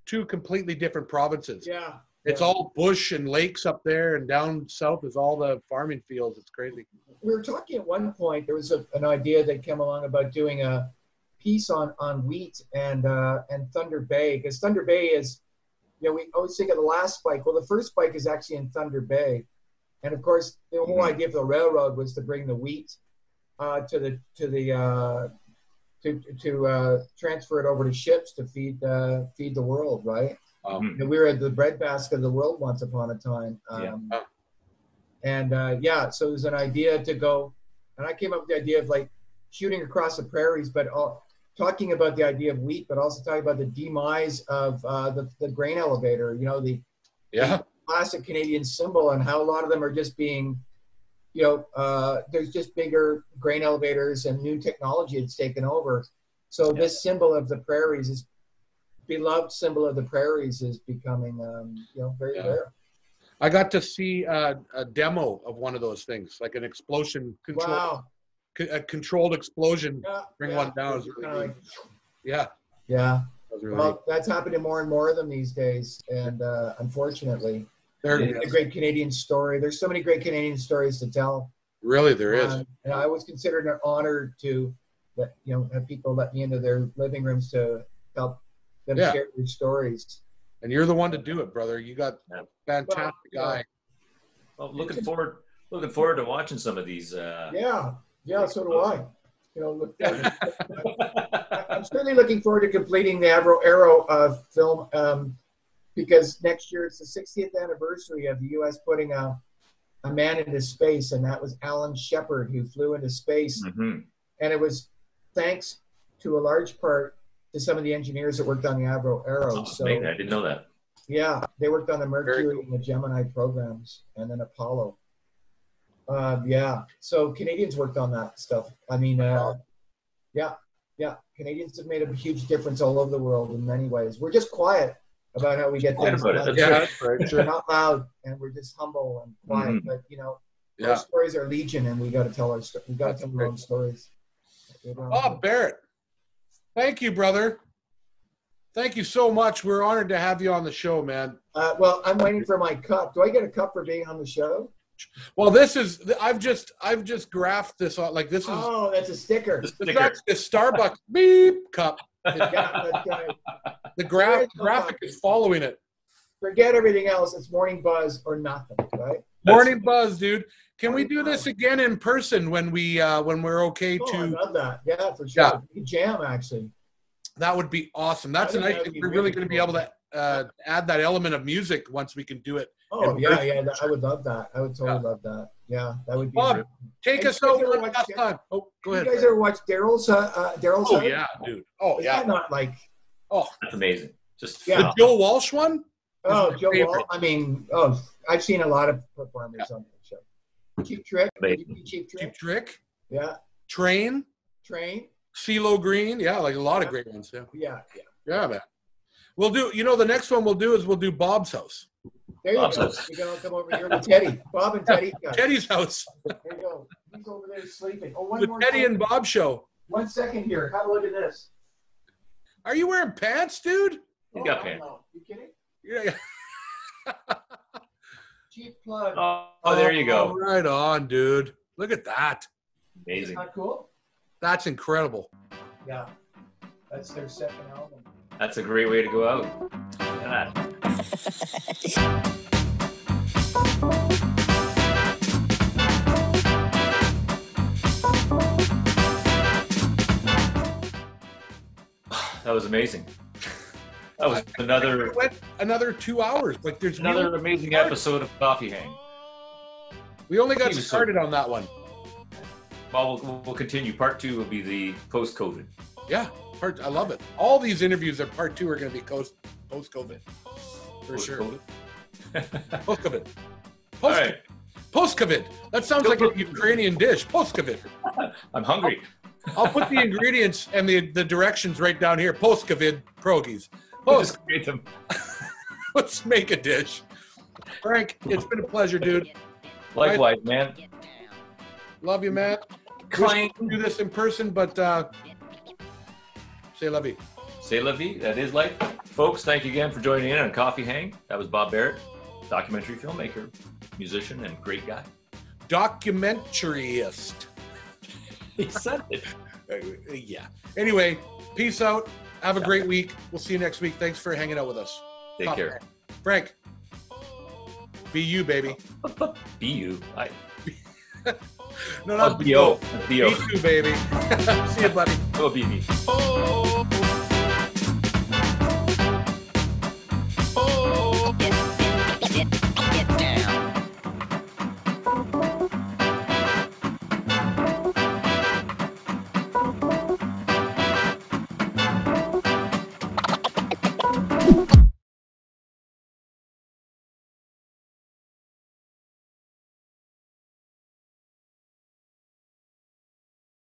two completely different provinces. Yeah. It's all bush and lakes up there, and down south is all the farming fields. It's crazy. We were talking at one point. There was an idea that came along about doing a piece on wheat and Thunder Bay, because Thunder Bay is, we always think of the last spike. Well, the first spike is actually in Thunder Bay, and of course the whole idea of the railroad was to bring the wheat to transfer it over to ships to feed the world, right? And we were the breadbasket of the world once upon a time. So it was an idea to go, and I came up with the idea of shooting across the prairies, but talking about the idea of wheat, but also talking about the demise of the grain elevator, the classic Canadian symbol, and how a lot of them are just being, there's just bigger grain elevators and new technology that's taken over. So this symbol of the prairies, is beloved symbol of the prairies, is becoming, very rare. I got to see a demo of one of those things, like an explosion control. Wow. A controlled explosion, bring one down. Is really Yeah. That's happening more and more of them these days, and unfortunately, it's a great Canadian story. There's so many great Canadian stories to tell. Really, there is. And I was considered an honor to have people let me into their living rooms to help them share their stories. And you're the one to do it, brother. You got a fantastic guy. Well, looking forward to watching some of these. Yeah, so do I. You know, look, I'm certainly looking forward to completing the Arrow film because next year it's the 60th anniversary of the U.S. putting a man into space, and that was Alan Shepard who flew into space. And it was thanks to a large part to some of the engineers that worked on the Arrow. So I didn't know that. Yeah, they worked on the Mercury and the Gemini programs, and then Apollo. Yeah, so Canadians worked on that stuff. I mean, yeah, Canadians have made a huge difference all over the world in many ways. We're just quiet about how we get things done. That's right. We're not loud, and we're just humble and quiet. But you know, our stories are legion, and we got to tell our own stories. Bob Barrett, thank you, brother. Thank you so much. We're honored to have you on the show, man. Well, I'm waiting for my cup. Do I get a cup for being on the show? Well, this is I've just graphed this on, like this is. Oh, that's a sticker. That's the Starbucks beep cup. The graphic is following it. Forget everything else. It's Morning Buzz or nothing, right? Morning Buzz, dude. Can we do this again in person when we're okay to? I love that. Yeah, for sure. Yeah. We can jam actually. That would be awesome. That's a nice. We're really going to be able to add that element of music once we can do it. Oh yeah. I would love that. I would totally love that. Yeah, that would be. Bob, take us over one last time. Oh, go ahead. You guys ever watch Daryl's? Oh yeah, dude. Oh yeah. Is that not like? Oh, that's amazing. Just the Joe Walsh one. Oh, Joe Walsh. I mean, I've seen a lot of performers on that show. Cheap Trick. Cheap Trick. Yeah. Train. CeeLo Green. Yeah, like a lot of great ones. Yeah, man. We'll do. You know, the next one we'll do Bob's house. There you go. We're gonna come over here to Teddy. Bob and Teddy. Teddy's house. There you go. He's over there sleeping. Oh, the Teddy and Bob show. 1 second here. Have a look at this. Are you wearing pants, dude? You got pants. No. You kidding? Yeah. Cheap plug. Oh, there you go. Right on, dude. Look at that. Amazing. Isn't that cool? That's incredible. Yeah. That's their second album. That's a great way to go out. Look at that. That was amazing. That was another 2 hours. Like there's another amazing episode of Coffee Hang. We only got started on that one. Well, we'll continue. Part 2 will be the post-COVID. Yeah, I love it. All these interviews at part 2 are going to be post-COVID. For sure. Post-COVID. All right. Post-COVID. That sounds like a Ukrainian dish. Post-COVID. I'm hungry. I'll put the ingredients and the directions right down here. Post-COVID pierogies. Just create them. Let's make a dish. Frank, it's been a pleasure, dude. Likewise, man. Love you, man. Wish we could do this in person, but say la vie. Say la vie. That is life. Folks, thank you again for joining in on Coffee Hang. That was Bob Barrett, documentary filmmaker, musician, and great guy. Documentarist. He said it. Yeah. Anyway, peace out. Have a great week. We'll see you next week. Thanks for hanging out with us. Take care. Frank, be you, baby. Be you. No, not B.O. Be you, baby. See you, buddy. Go be me.